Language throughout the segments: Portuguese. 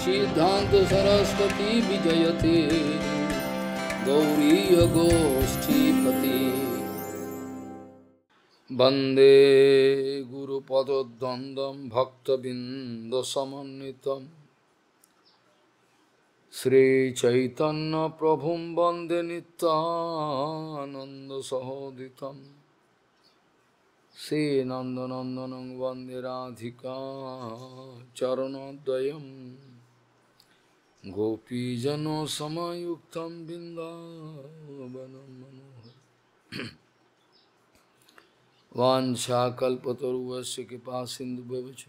सिद्धांत सरस्वती विजयते गौरीय गोष्ठीपति वंदे गुरुपदद्वंद्वं भक्तबिंदसमन्वितं श्रीचैतन्य प्रभुं वंदे नित्यानंद सहोदितं श्रीनंदनंदनं वंदे राधिका चरणोदयं गोपीजनसमायुक्तं बिन्दावनं मनोहरं वाञ्छाकल्पतरुस्य कृपासिन्धुभ्यश्च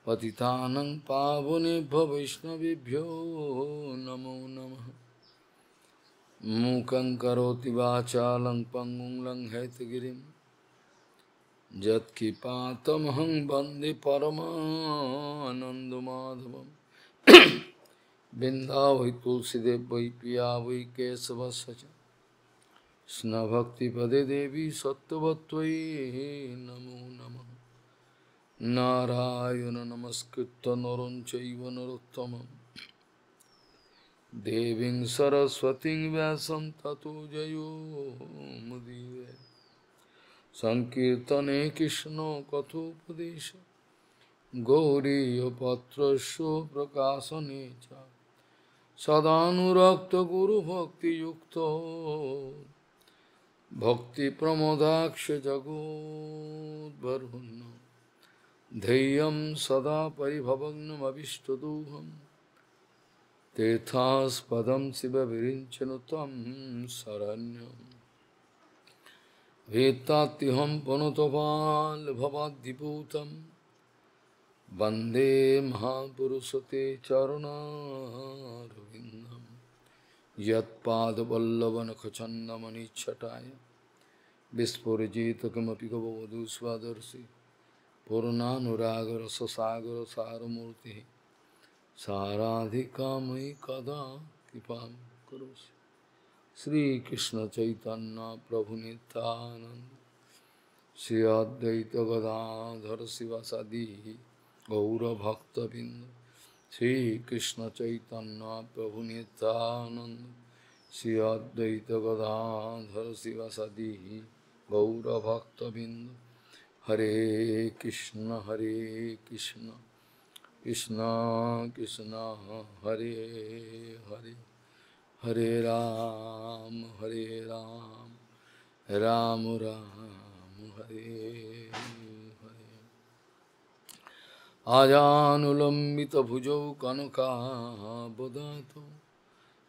पतितानं पावनेभ्यो वैष्णवेभ्यो नमो नमः। मूकं करोति वाचालं पङ्गुं लङ्घयितगिरिं यत्किपातमहं वन्दे परमानन्दमाधवं बिन्दावै तुलसीदेव वै पिया वै केशवस्य च कृष्णभक्तिपदे देवी सत्त्ववत्त्वयि नमो नमः। नारायण नमस्कृत्य नरं चैव नरोत्तमं देवीं सरस्वतीं व्यासं ततो जयो मुदीरये। संकीर्तने कृष्ण कथोपदेश गौरीयपत्रस्य प्रकाशने च सदानुरक्त गुरुभक्तियुक्तो भक्तिप्रमोदाक्ष जगोद्वरुण्य धैर्यं सदा परिभवग्नमभिष्टदोहं तीर्थास्पदं शिवविरिञ्चनुतं शरण्यं वेत्तात्यहं पुनतपाल्भवाद्दिपूतं वन्दे महापुरुषते चरणारविन्दं यत्पादवल्लभनखचन्दमनिच्छटाय विस्फुरिजित किमपि गववधू स्वदर्शि पूर्णानुरागर ससागर सारमूर्ति साराधिका मयि कदा कृपां करोसि। श्रीकृष्ण चैतन्य प्रभु नित्यानंद श्री अद्वैत गदाधर शिवासादि गौरभक्तबिंद श्रीकृष्ण चैतन्य प्रभु नित्यानंद श्री अद्वैत गदाधर शिवासादि गौरभक्तबिंद। हरे कृष्ण कृष्ण कृष्ण हरे हरे हरे राम राम राम हरे हरे। आजानुलंबित भुजौ कनकाबदातो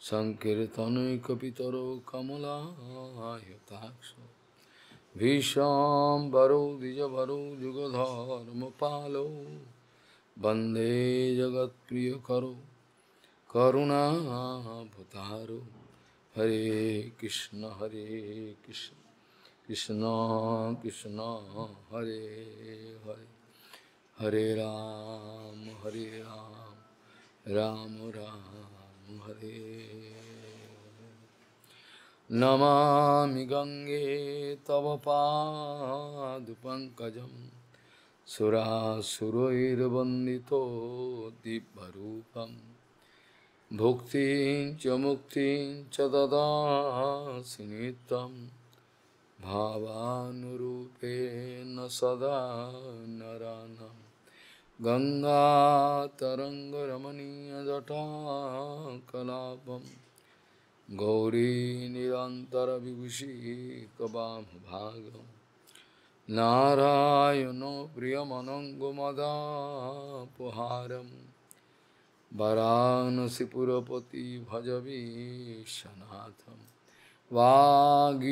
संकीर्तनैकपितरो कमलायताक्षो भीष्मांबरो द्विजभरो जुगधर्मपालो वन्दे जगत्प्रियकरो करुणाभतारो। हरे कृष्ण कृष्ण कृष्ण हरे हरे हरे राम राम राम हरे। नमामि गंगे तव पादपङ्कजं सुरासुरैर्वन्दितो दिव्यरूपं भुक्तिं च मुक्तिं च ददासि नित्यं भावानुरूपेण सदा नरानं। गंगातरङ्गरमणीयजटाकलापं गौरी निरन्तरविभूषितवामभागं नारायणो प्रियमनङ्गमदापहारं वाराणसीपुरपति भजवीशनाथं। वागीशजुष्वदने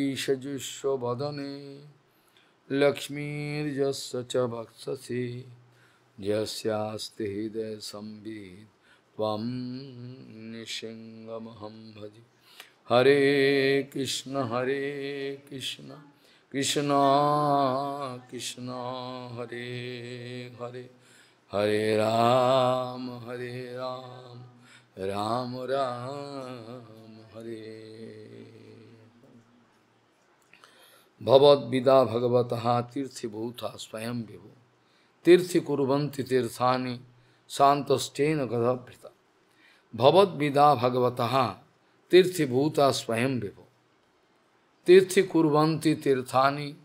लक्ष्मीर्यस्य च वक्षसि यस्यास्ति हृदये संवित् त्वं निःसिंहमहं भजे। हरे कृष्ण कृष्ण कृष्ण हरे हरे हरे राम राम राम हरे। भवद्विदा भगवतः तीर्थभूता स्वयं विभु तीर्थि कुर्वन्ति तीर्थानि santastena gadabrita. Bhavad vida bhagavataha tirthi bhuta swayam vivo. Tirthi kurvanti tirthani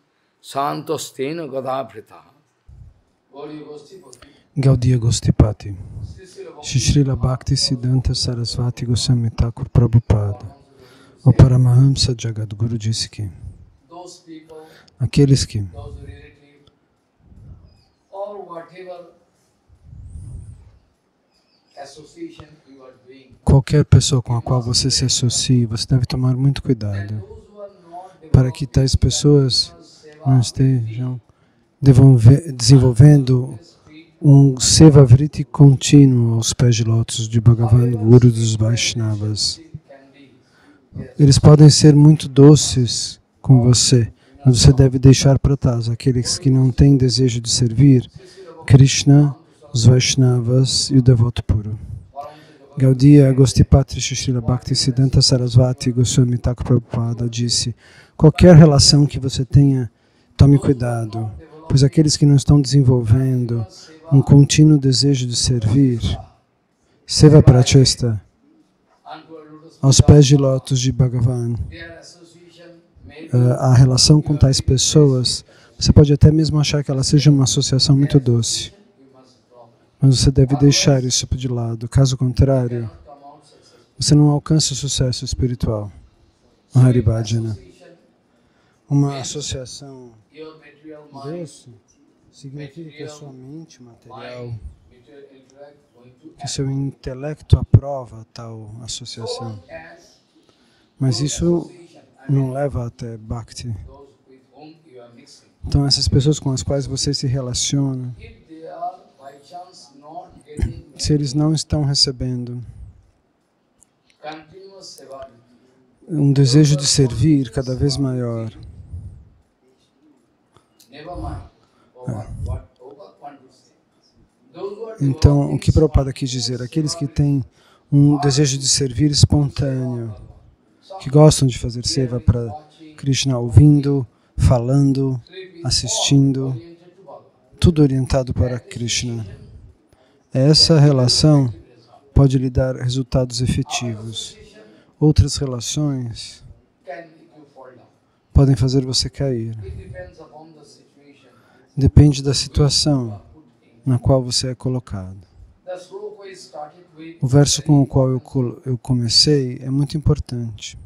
santastena gadabrita. Gaudiya Gostipati, Shri Srila Bhaktisiddhanta Sarasvati Goswami Thakur Prabhupada, o Paramahamsa Jagadguru disse que aqueles que qualquer pessoa com a qual você se associe, você deve tomar muito cuidado para que tais pessoas não estejam desenvolvendo um Sevavriti contínuo aos pés de lótus de Bhagavan, Guru dos Vaishnavas. Eles podem ser muito doces com você, mas você deve deixar para trás aqueles que não têm desejo de servir Krishna, os Vaishnavas e o devoto puro. Gaudiya Gostipati Srila Bhaktisiddhanta Sarasvati Goswami Thakur Prabhupada disse: qualquer relação que você tenha, tome cuidado, pois aqueles que não estão desenvolvendo um contínuo desejo de servir, Seva Prachesta, aos pés de lótus de Bhagavan, a relação com tais pessoas, você pode até mesmo achar que ela seja uma associação muito doce, mas você deve deixar isso de lado, caso contrário, você não alcança o sucesso espiritual. Haribhajana. Uma associação doce significa que a sua mente material, que seu intelecto aprova tal associação. Mas isso não leva até Bhakti. Então essas pessoas com as quais você se relaciona, se eles não estão recebendo um desejo de servir cada vez maior, então, o que Prabhupada quis dizer? Aqueles que têm um desejo de servir espontâneo, que gostam de fazer seva para Krishna, ouvindo, falando, assistindo, tudo orientado para Krishna. Essa relação pode lhe dar resultados efetivos. Outras relações podem fazer você cair. Depende da situação na qual você é colocado. O verso com o qual eu comecei é muito importante.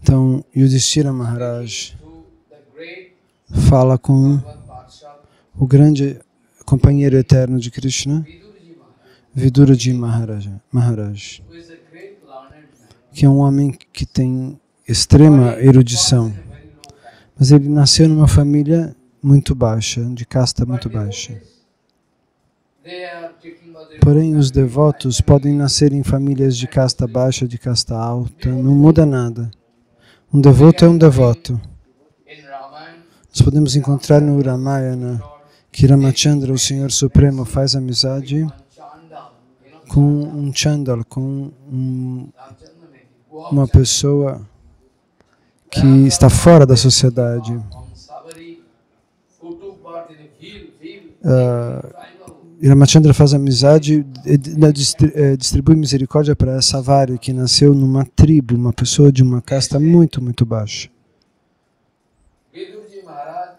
Então, Yudhishthira Maharaj fala com o grande companheiro eterno de Krishna, Viduraji Maharaj, que é um homem que tem extrema erudição, mas ele nasceu numa família muito baixa, de casta muito baixa. Porém, os devotos podem nascer em famílias de casta baixa, de casta alta, não muda nada. Um devoto é um devoto. Nós podemos encontrar no Ramayana que Ramachandra, o Senhor Supremo, faz amizade com um Chandal, com uma pessoa que está fora da sociedade. Ramachandra faz amizade e distribui misericórdia para Savari, que nasceu numa tribo, uma pessoa de uma casta muito, muito baixa.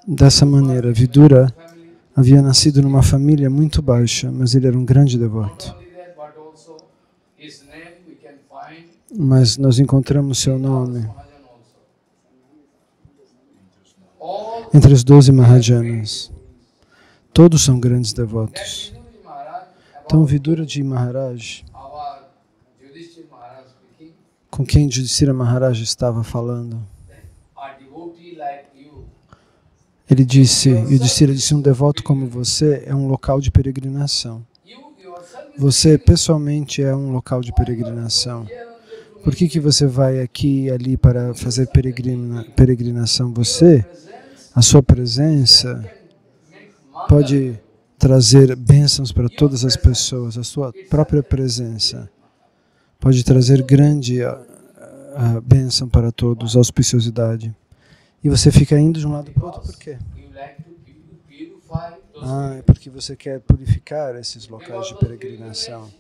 Dessa maneira, Vidura havia nascido numa família muito baixa, mas ele era um grande devoto. Mas nós encontramos seu nome entre os 12 Mahajanas. Todos são grandes devotos. Então, Viduraji Maharaj, com quem Yudhishthira Maharaj estava falando, ele disse, Yudhishthira disse, um devoto como você é um local de peregrinação. Você, pessoalmente, é um local de peregrinação. Por que você vai aqui e ali para fazer peregrinação? Você, a sua presença, pode trazer bênçãos para todas as pessoas. A sua própria presença pode trazer grande bênção para todos, auspiciosidade. E você fica indo de um lado para o outro, por quê? É porque você quer purificar esses locais de peregrinação.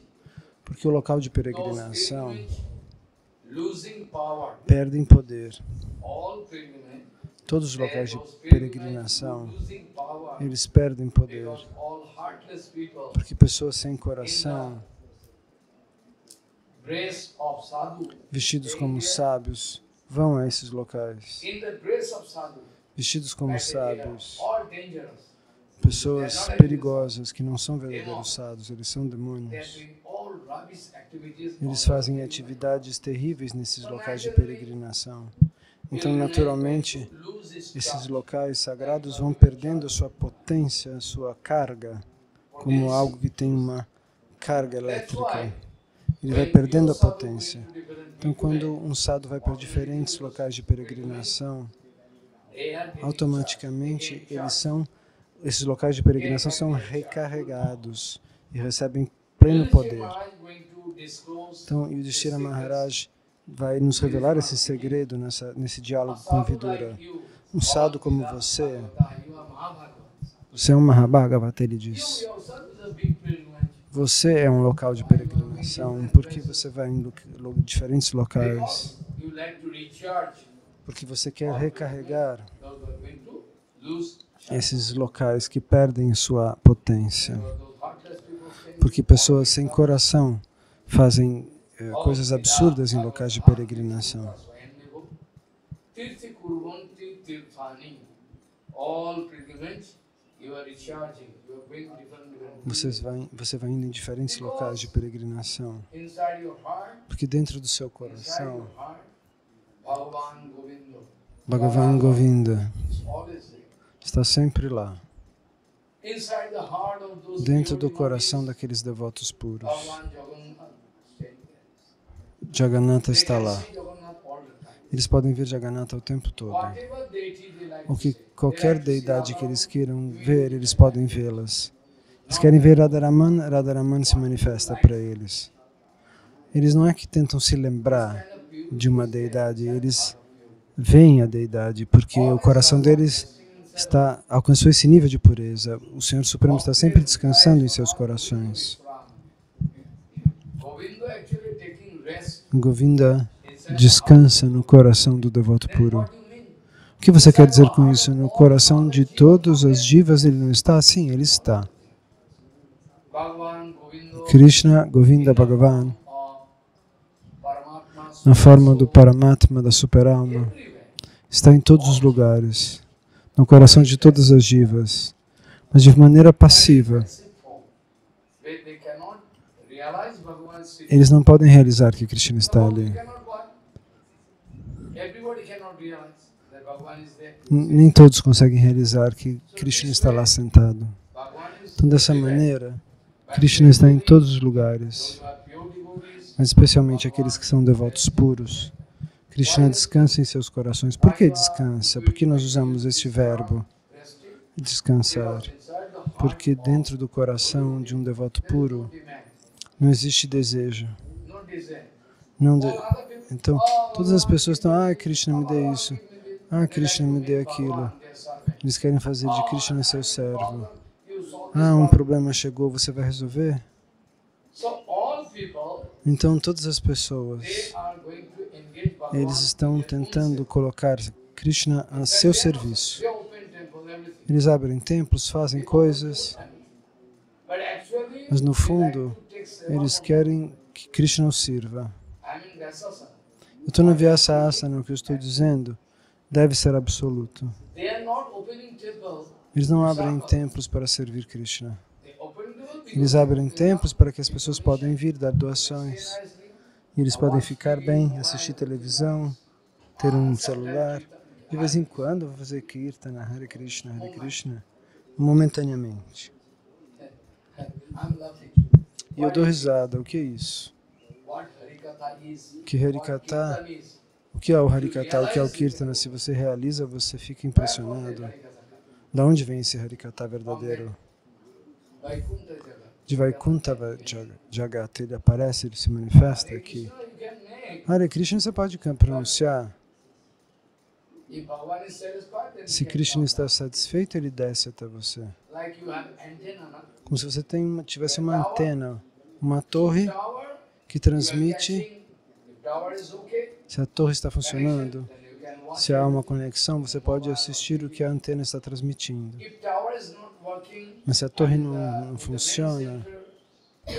Porque o local de peregrinação perdem poder. Todos os locais de peregrinação, eles perdem poder. Porque pessoas sem coração, vestidos como sábios, vão a esses locais. Vestidos como sábios, pessoas perigosas que não são verdadeiros sábios, eles são demônios. Eles fazem atividades terríveis nesses locais de peregrinação. Então, naturalmente, esses locais sagrados vão perdendo a sua potência, a sua carga, como algo que tem uma carga elétrica. Ele vai perdendo a potência. Então, quando um sadhu vai para diferentes locais de peregrinação, automaticamente esses locais de peregrinação são recarregados e recebem pleno poder. Então, Yudhishthira Maharaj vai nos revelar esse segredo nesse diálogo com Vidura. Um sadhu como você é um Mahabhagavata, ele diz. Você é um local de peregrinação, porque você vai em diferentes locais. Porque você quer recarregar esses locais que perdem sua potência. Porque pessoas sem coração fazem coisas absurdas em locais de peregrinação. Você vai indo em diferentes locais de peregrinação. Porque dentro do seu coração, Bhagavan Govinda está sempre lá. Dentro do coração daqueles devotos puros. Jagannatha está lá. Eles podem ver Jagannatha o tempo todo. Qualquer deidade que eles queiram ver, eles podem vê-las. Eles querem ver Radharaman, Radharaman se manifesta para eles. Eles não é que tentam se lembrar de uma deidade, eles veem a deidade, porque o coração deles alcançou esse nível de pureza. O Senhor Supremo está sempre descansando em seus corações. Govinda descansa no coração do devoto puro. O que você quer dizer com isso? No coração de todos os jivas ele não está? Sim, ele está. Krishna, Govinda, Bhagavan, na forma do Paramatma, da super-alma, está em todos os lugares, no coração de todas as jivas, mas de maneira passiva. Eles não podem realizar que Krishna está ali. Nem todos conseguem realizar que Krishna está lá sentado. Então, dessa maneira, Krishna está em todos os lugares, mas especialmente aqueles que são devotos puros. Krishna descansa em seus corações. Por que descansa? Por que nós usamos este verbo, descansar? Porque dentro do coração de um devoto puro não existe desejo. Então, todas as pessoas estão, Krishna me dê isso, Krishna me dê aquilo. Eles querem fazer de Krishna seu servo. Um problema chegou, você vai resolver? Então, todas as pessoas, eles estão tentando colocar Krishna a seu serviço. Eles abrem templos, fazem coisas, mas no fundo, eles querem que Krishna os sirva. Eu estou no Vyasa Asana, o que eu estou dizendo deve ser absoluto. Eles não abrem templos para servir Krishna. Eles abrem templos para que as pessoas possam vir dar doações. E eles podem ficar bem, assistir televisão, ter um celular. De vez em quando, vou fazer Kirtana, Hare Krishna, momentaneamente. E eu dou risada. O que é isso? Que Harikatha? O que é o Harikatha? O que é o Kirtana? Se você realiza, você fica impressionado. Da onde vem esse Harikatha verdadeiro? De Vaikuntha Jagat, ele aparece, ele se manifesta aqui. Hare Krishna você pode pronunciar. If Bhagavan is satisfied, then Se he can Krishna come está down. satisfeito, ele desce até você. Like you have antenna, no? Como se você tivesse uma antena, uma If torre tower, que you are transmite. catching. If tower is okay, Se a torre está connection, funcionando, then you can watch se há it. uma conexão, você pode assistir o que a antena está transmitindo. If tower is not working, Mas se a torre and, não in the main funciona, center,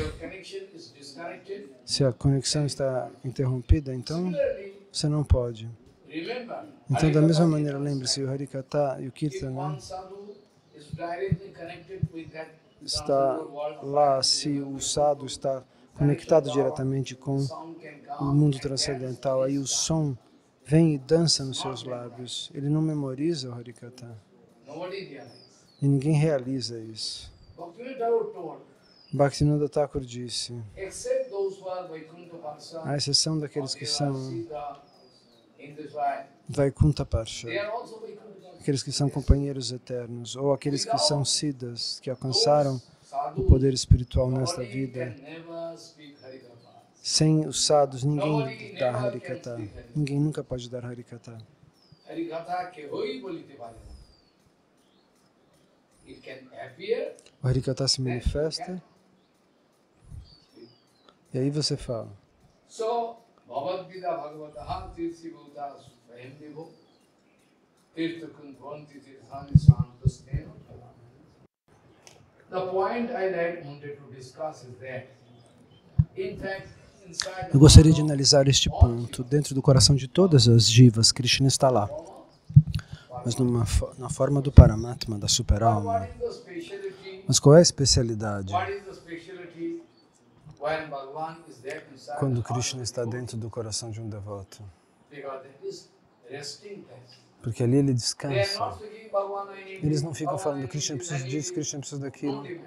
your connection is disconnected. se a conexão está interrompida, então Similarly, você não pode. remember, Então, da mesma Harikatha maneira, is lembre-se, o Harikata e o if Kirtana one sadhu is directly connected with that está transcendental world, lá, se o sadhu está conectado diretamente com the sound can o come mundo and transcendental, aí o dance. som vem e dança nos seus lábios. Ele não memoriza o Harikata. Nobody realizes. E ninguém realiza isso. Bhaktivinoda Thakur told, Bhaktivinoda Thakur disse, except those who are Vaikuntha Parsa, à exceção daqueles que são Siddha, in this way, Vaikuntha Parsha, they are also Vaikuntha Parsa. aqueles que são companheiros eternos, ou aqueles que são siddhas, que alcançaram o Sadhus, poder espiritual nesta nobody vida. can never speak Harikatha. Sem os sadhus, ninguém dá Harikata. Ninguém nunca pode dar Harikata. Harikatha kehoi bolite pare na. It can appear, O Harikata se manifesta e aí você fala. so Bhagavad Gita Bhagavataha Tirthi Bhuta Swayam Devo Tirthakun Bhavanti Tirthani Santastena. The point I wanted to discuss is that, in fact, inside Eu gostaria de analisar este ponto. Dentro do coração de todas as jivas, Krishna está lá. Mas na forma do Paramatma, da super-alma. what is the speciality? Mas qual é a especialidade What is the speciality when Bhagavan is there inside quando the heart Krishna of está the dentro do coração de um devoto? Because that is resting place. Porque ali ele They are descansa. not speaking Bhagavan I need Eles this, não ficam Bhagavan, falando, I Krishna need this, precisa I need disso, Krishna precisa no daquilo. demand.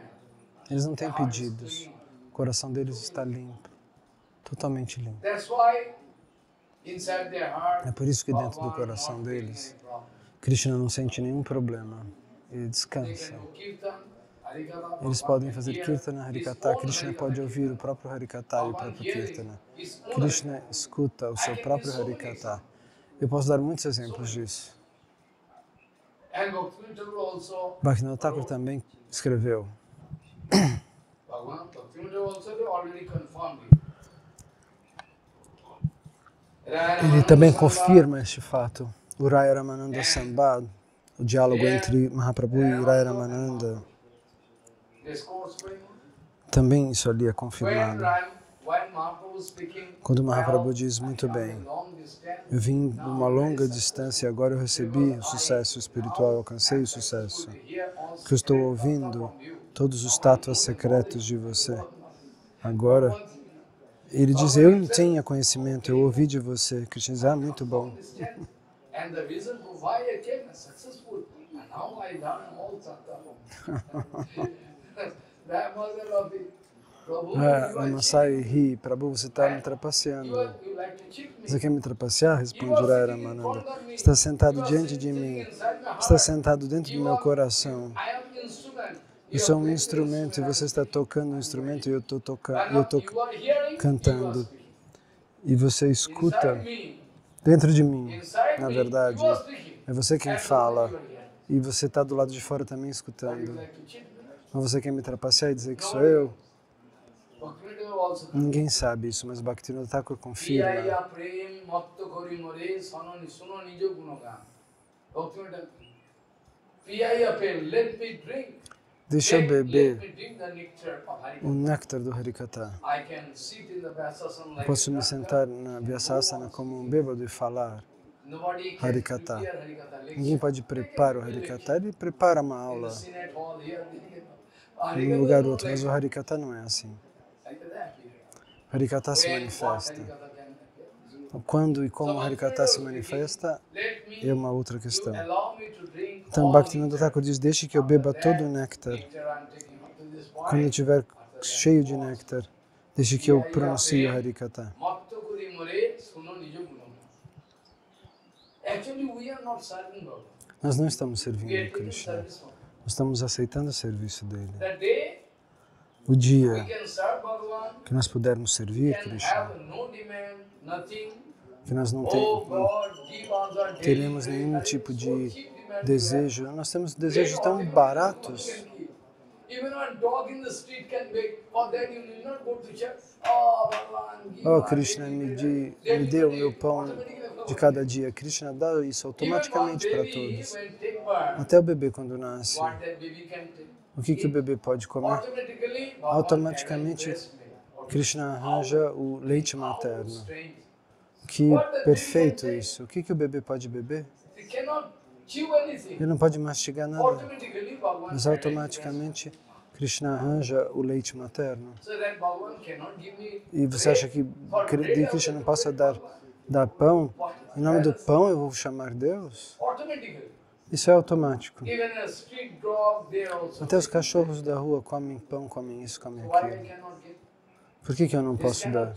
Eles não têm pedidos. O coração deles está limpo. Totalmente limpo. That's why inside their heart, É por isso que dentro do Bhagavan coração not feeling deles, any problem. Krishna não sente nenhum problema. Ele They descansa. can do kirtan, Harikatha, Eles Bhagavan podem can fazer hear Kirtana, his Harikata. own Krishna Harikatha pode ouvir o kirtan. próprio Harikata e o Bhagavan próprio hearing Kirtana. his own Krishna Harikatha. escuta o seu próprio Harikata. Eu posso dar muitos exemplos disso. And Bhaktivinoda Thakur also, Bhaktivinoda Thakur também escreveu. Bhaktivinoda also already confirmed it. Ele também confirma este fato. O Raya Ramananda Sambad, o diálogo entre Mahaprabhu e Raya Ramananda, também isso ali é confirmado. Quando Mahaprabhu diz, muito bem, eu vim de uma longa distância e agora eu recebi o sucesso espiritual, eu alcancei o sucesso. Que eu estou ouvindo todos os tátuas secretos de você. Agora, ele diz, eu não tinha conhecimento, eu ouvi de você. Krishna diz, muito bom. Namasai ri, Prabhu, você está me trapaceando. Você quer me trapacear? Responde Raya Ramananda. Está sentado diante de mim, está sentado dentro do meu coração. Eu sou um instrumento e você está tocando um instrumento e eu estou cantando. E você escuta dentro de mim, na verdade. É você quem fala e você está do lado de fora também escutando. Mas você quer me trapacear e dizer que sou eu? Ninguém sabe isso, mas Bhaktivinoda Thakur confirma. Deixa eu beber o néctar do Harikata. Posso me sentar na Vyasasana como um bêbado e falar Harikata. Ninguém pode preparar o Harikata. Ele prepara uma aula num lugar ou outro, mas o Harikata não é assim. O Harikata se manifesta. Quando e como o Harikata se manifesta é uma outra questão. Então Bhaktivinoda Thakur diz, deixe que eu beba todo o néctar. Quando eu estiver cheio de néctar, deixe que eu pronuncie o Harikata. Nós não estamos servindo Krishna. Nós estamos aceitando o serviço dele. O dia que nós pudermos servir Krishna, que nós não teremos nenhum tipo de desejo. Nós temos desejos tão baratos. Oh, Krishna, me dê o meu pão de cada dia. Krishna dá isso automaticamente para todos. Até o bebê quando nasce. O que o bebê pode comer? Automaticamente, Krishna arranja o leite materno. Que perfeito isso. O que o bebê pode beber? Ele não pode mastigar nada. Mas automaticamente, Krishna arranja o leite materno. E você acha que Krishna não possa dar pão? Em nome do pão eu vou chamar Deus? Isso é automático. Até os cachorros da rua comem pão, comem isso, comem aquilo. Por que eu não posso dar?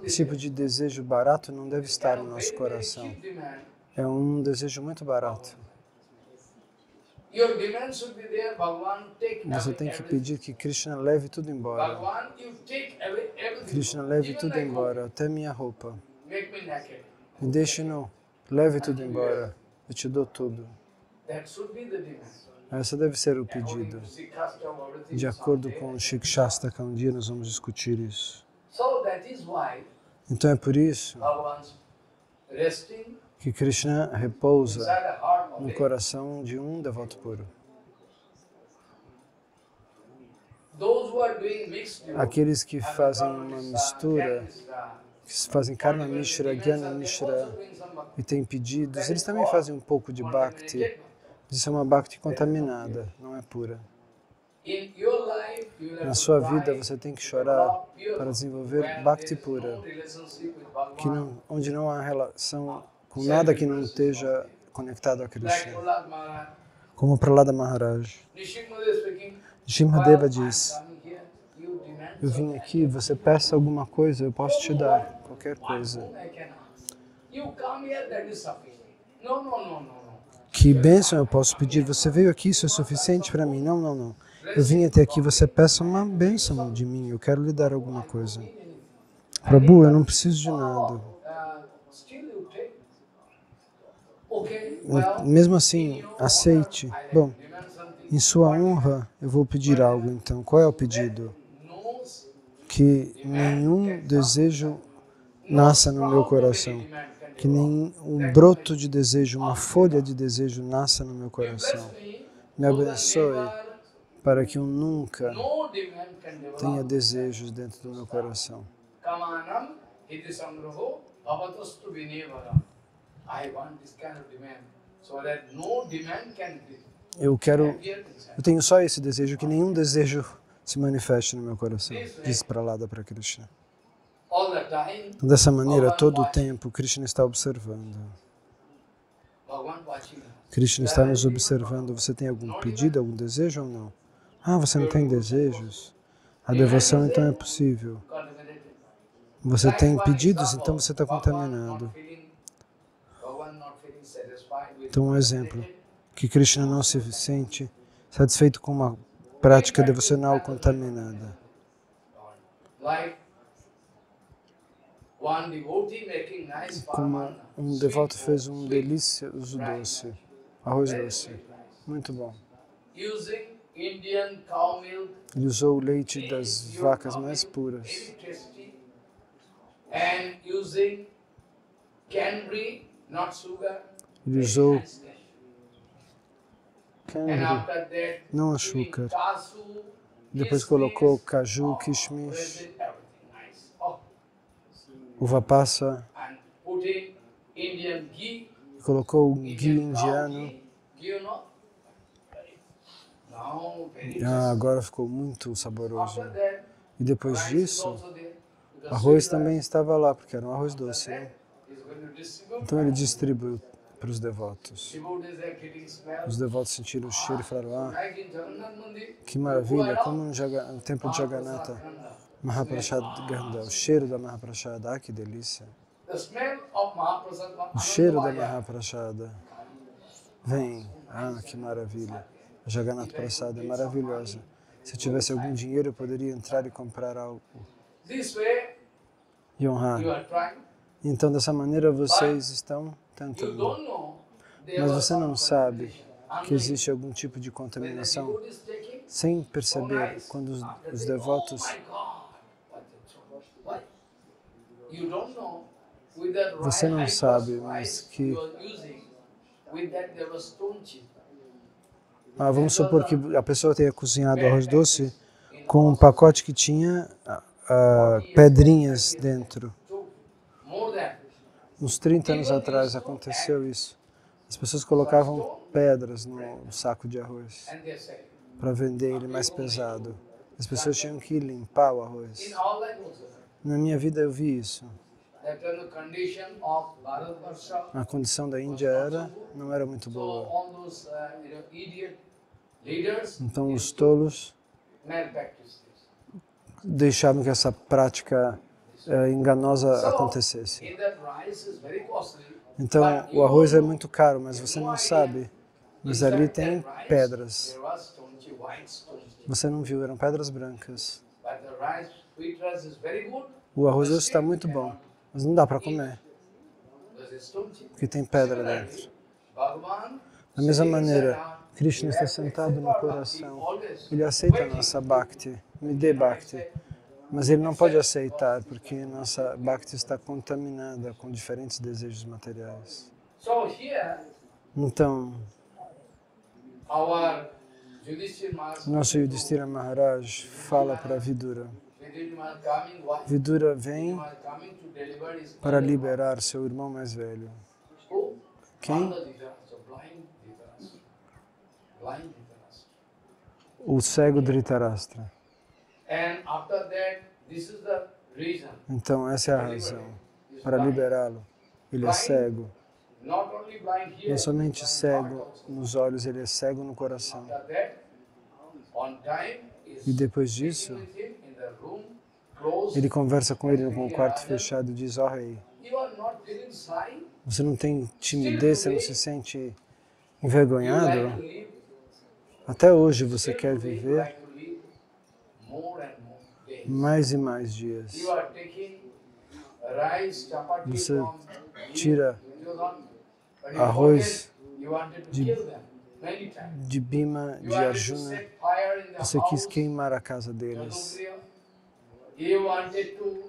Esse tipo de desejo barato não deve estar no nosso coração. É um desejo muito barato. Você tem que pedir que Krishna leve tudo embora. Krishna leve tudo embora, até minha roupa. Me deixe nu. Leve tudo embora. Eu te dou tudo. Esse deve ser o pedido. De acordo com o Shikshastaka, um dia nós vamos discutir isso. Então é por isso que Krishna repousa no coração de um devoto puro. Aqueles que fazem uma mistura, que fazem karma mishra, jnana mishra e têm pedidos, eles também fazem um pouco de bhakti. Isso é uma bhakti contaminada, não é pura. Na sua vida você tem que chorar para desenvolver bhakti pura, onde não há relação com nada que não esteja conectado a Krishna. Como Prahlada Maharaj. Nrsimhadeva diz, eu vim aqui, você peça alguma coisa, eu posso te dar qualquer coisa. Que bênção eu posso pedir? Você veio aqui, isso é suficiente para mim? Não, não, não. Eu vim até aqui, você peça uma bênção de mim, eu quero lhe dar alguma coisa. Prabhu, eu não preciso de nada. Mesmo assim, aceite. Bom, em sua honra, eu vou pedir algo, então. Qual é o pedido? Que nenhum desejo nasça no meu coração. Que nem um broto de desejo, uma folha de desejo nasça no meu coração. Me abençoe para que eu nunca tenha desejos dentro do meu coração. Eu tenho só esse desejo, que nenhum desejo se manifeste no meu coração, diz Prahlada para Krishna. Dessa maneira, todo o tempo, Krishna está observando. Krishna está nos observando. Você tem algum pedido, algum desejo ou não? Ah, você não tem desejos? A devoção então é possível. Você tem pedidos, então você está contaminado. Então, um exemplo, que Krishna não se sente satisfeito com uma prática devocional contaminada. Como um devoto fez um delicioso doce, arroz doce, muito bom. Ele usou o leite das vacas mais puras. Ele usou candy, não açúcar. Depois colocou caju, kishmish, uva passa, colocou o ghee indiano. Agora ficou muito saboroso. E depois disso, arroz também estava lá, porque era um arroz doce, né? Então ele distribuiu para os devotos. Os devotos sentiram o cheiro e falaram, que maravilha, como no templo de Jagannatha, Mahaprasad Gandha, o cheiro da Mahaprasada, que delícia. O cheiro da Mahaprasada vem, que maravilha. A Jagannatha Prasada é maravilhosa. Se eu tivesse algum dinheiro, eu poderia entrar e comprar algo e honrar. Então, dessa maneira, vocês estão You tentando. don't know there Mas was você não some sabe contamination. que existe algum tipo de When the contaminação devotee is taking, sem so perceber nice. quando After os taking, devotos. oh my God, what the trouble. Why? You don't know with that Você não high sabe, cost mas rice que. you are using, with that there was stone chip. Vamos supor que a pessoa tenha cozinhado arroz doce com um pacote que tinha pedrinhas dentro. More than Uns 30 anos atrás aconteceu isso. As pessoas colocavam pedras no saco de arroz and they say, para vender ele mais pesado. As pessoas tinham que limpar o in arroz. our life also, Na minha vida eu vi isso. that when the condition of Bharatvarsha, A condição da Índia não era muito so boa. all those idiot leaders Então os tolos malpractice this. deixavam que essa prática enganosa acontecesse. In that rice is very costly. Então o arroz é muito caro, mas você não sabe. Mas ali tem pedras. There was stone chip, white stone chip. Você não viu, eram pedras brancas. But the rice, sweet rice is very good. O arroz doce está muito bom, mas não dá para comer, There's a stone chip. porque tem pedra dentro. Bhagavan, Da mesma maneira, Krishna está sentado no coração. Ele aceita a nossa bhakti, me dê bhakti. Mas ele não pode aceitar, porque nossa bhakti está contaminada com diferentes desejos materiais. so here, Então, our Yudhishthira Maharaj, nosso Yudhishthira Maharaj fala para Vidura. Yudhishthira Maharaj coming, why? Vidura vem Maharaj coming to deliver his para liberar seu irmão mais velho. Who? Quem? Ananda Dhritarashtra, blind Dhritarashtra. Blind Dhritarashtra. O cego Dhritarashtra. And after that, this is the reason. Então, essa é a razão para liberá-lo. Ele é cego. Not only blind here, Não somente blind cego heart also. nos olhos, ele é cego no coração. After that, on time, is E depois sitting disso, with him in the room, closed. ele conversa com ele com o quarto fechado e diz: ó rei, You are not feeling shy. você não tem timidez, você não se sente You like envergonhado? to live. Até hoje você Still quer today you viver like to live more and more days. mais e mais dias. You are taking rice, chapati Você from tira Duryodhana, but you arroz forget you wanted to de- kill them many times. de Bhima, You de wanted to Arjuna. set fire in the Você quis house, queimar a casa deles. Janupriya. You wanted to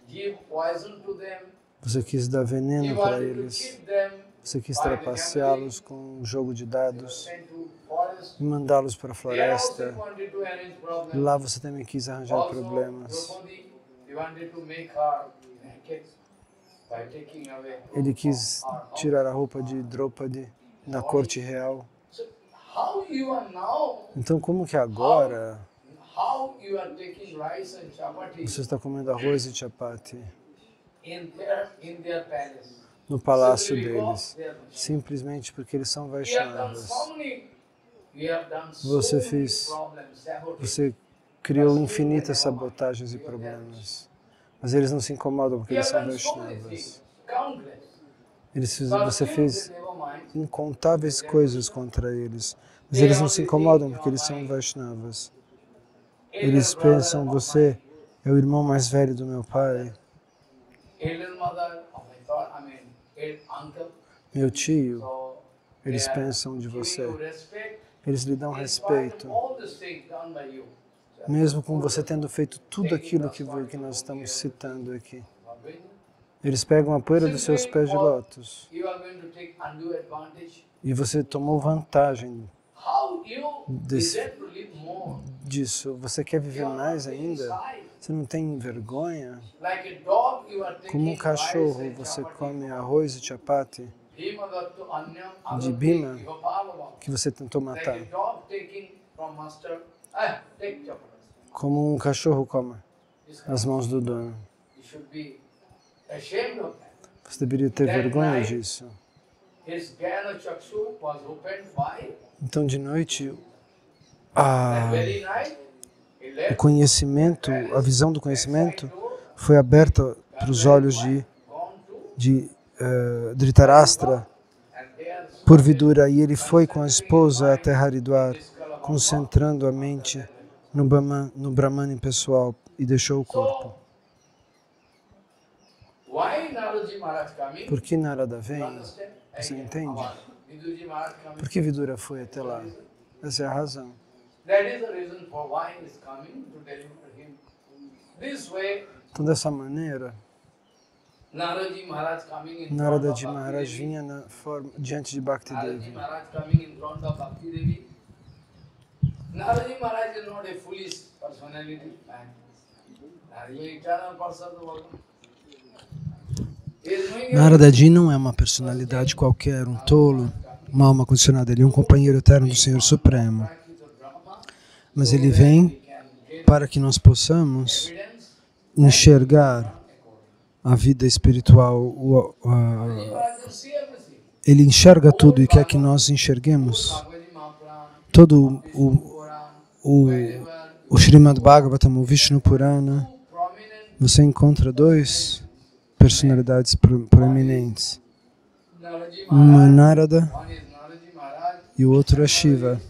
give poison to them. Você quis dar You veneno para wanted to eles. keep them, Você quis trapaceá-los com um jogo de dados sent to forest. e mandá-los para a There also floresta. you wanted to arrange problems. Lá você também quis arranjar Also, problemas. Draupadi, you wanted to make her naked by taking away Ele quis her house. tirar a roupa de Draupadi na corte real. So how you are now, Então, como que agora how you are taking rice and chapati você está comendo arroz e chapati in their palace? no palácio Simply deles? because they are Vaishnavas. Simplesmente porque eles são We have done Vaishnavas. so many, we have done so Você many fez- problems, sabotage. Você criou infinitas sabotagens e problemas. Mas eles não se incomodam porque We eles have são done so many Vaishnavas. things, countless. Você But fez still they never mind. incontáveis coisas contra eles. Mas eles não se incomodam porque eles são Vaishnavas. Eles pensam, você é o irmão mais velho do meu pai, Elder mother of my thought, uncle. meu tio. So Eles they are pensam de giving você. you respect Eles lhe dão in spite respeito, of all these things done by you. mesmo com você tendo feito tudo aquilo que nós estamos citando aqui. Eles pegam a poeira dos seus pés de lótus You are going to take undue advantage. e você tomou vantagem How you This- desire to live more? disso. Você quer viver You are mais not ainda? inside. Você não tem vergonha? Like a dog, you are taking Como um cachorro, rice and você chapati come from arroz e chapati Bhima Dattu Anyam de Agati Bhima Ivapalava. que você tentou Like matar. a dog taking from master, take chapati. Como um cachorro come This nas mãos do dono. You should be ashamed of that. Você deveria ter vergonha disso. His Jnana Chakshu was opened by Então, de noite, that very night. He o left conhecimento, a visão do conhecimento foi aberta para os olhos gone to de Dhritarashtra and there por Vidura e ele foi com a esposa até Haridwar, concentrando a mente no Brahmani pessoal e deixou o corpo. why Naraji Maharaj coming. Por que Narada You vem? understand? Você Again, entende? Viduji Maharaj coming. Por que Vidura foi até lá? Essa é a razão. That is the reason for why he is coming to deliver him. This way, Então, dessa maneira, Naraji Maharaj coming in front Narada of Ji Bhakti Maharaj Devi. vinha diante de Bhakti Naraji Devi. Maharaj coming in front of Bhakti Devi. Naraji Maharaj is not a foolish personality man. Naraji is an eternal person of the world. He is knowing Narada Ji não é uma personalidade qualquer, um tolo, uma alma condicionada. Ele é um companheiro eterno do Senhor Supremo. practice of Brahma. Mas ele vem para que nós possamos Evidence, enxergar a vida espiritual. Maharaj can see everything. Ele enxerga tudo e quer que nós enxerguemos. Bhagavad Mahaprana, Todo Puran, o Srimad Bhagavatam, o Vishnu Purana, prominent você encontra duas personalidades proeminentes. Naraji Uma é Maharaj. Narada One is Naraji Maharaj. e o outro é Shiva.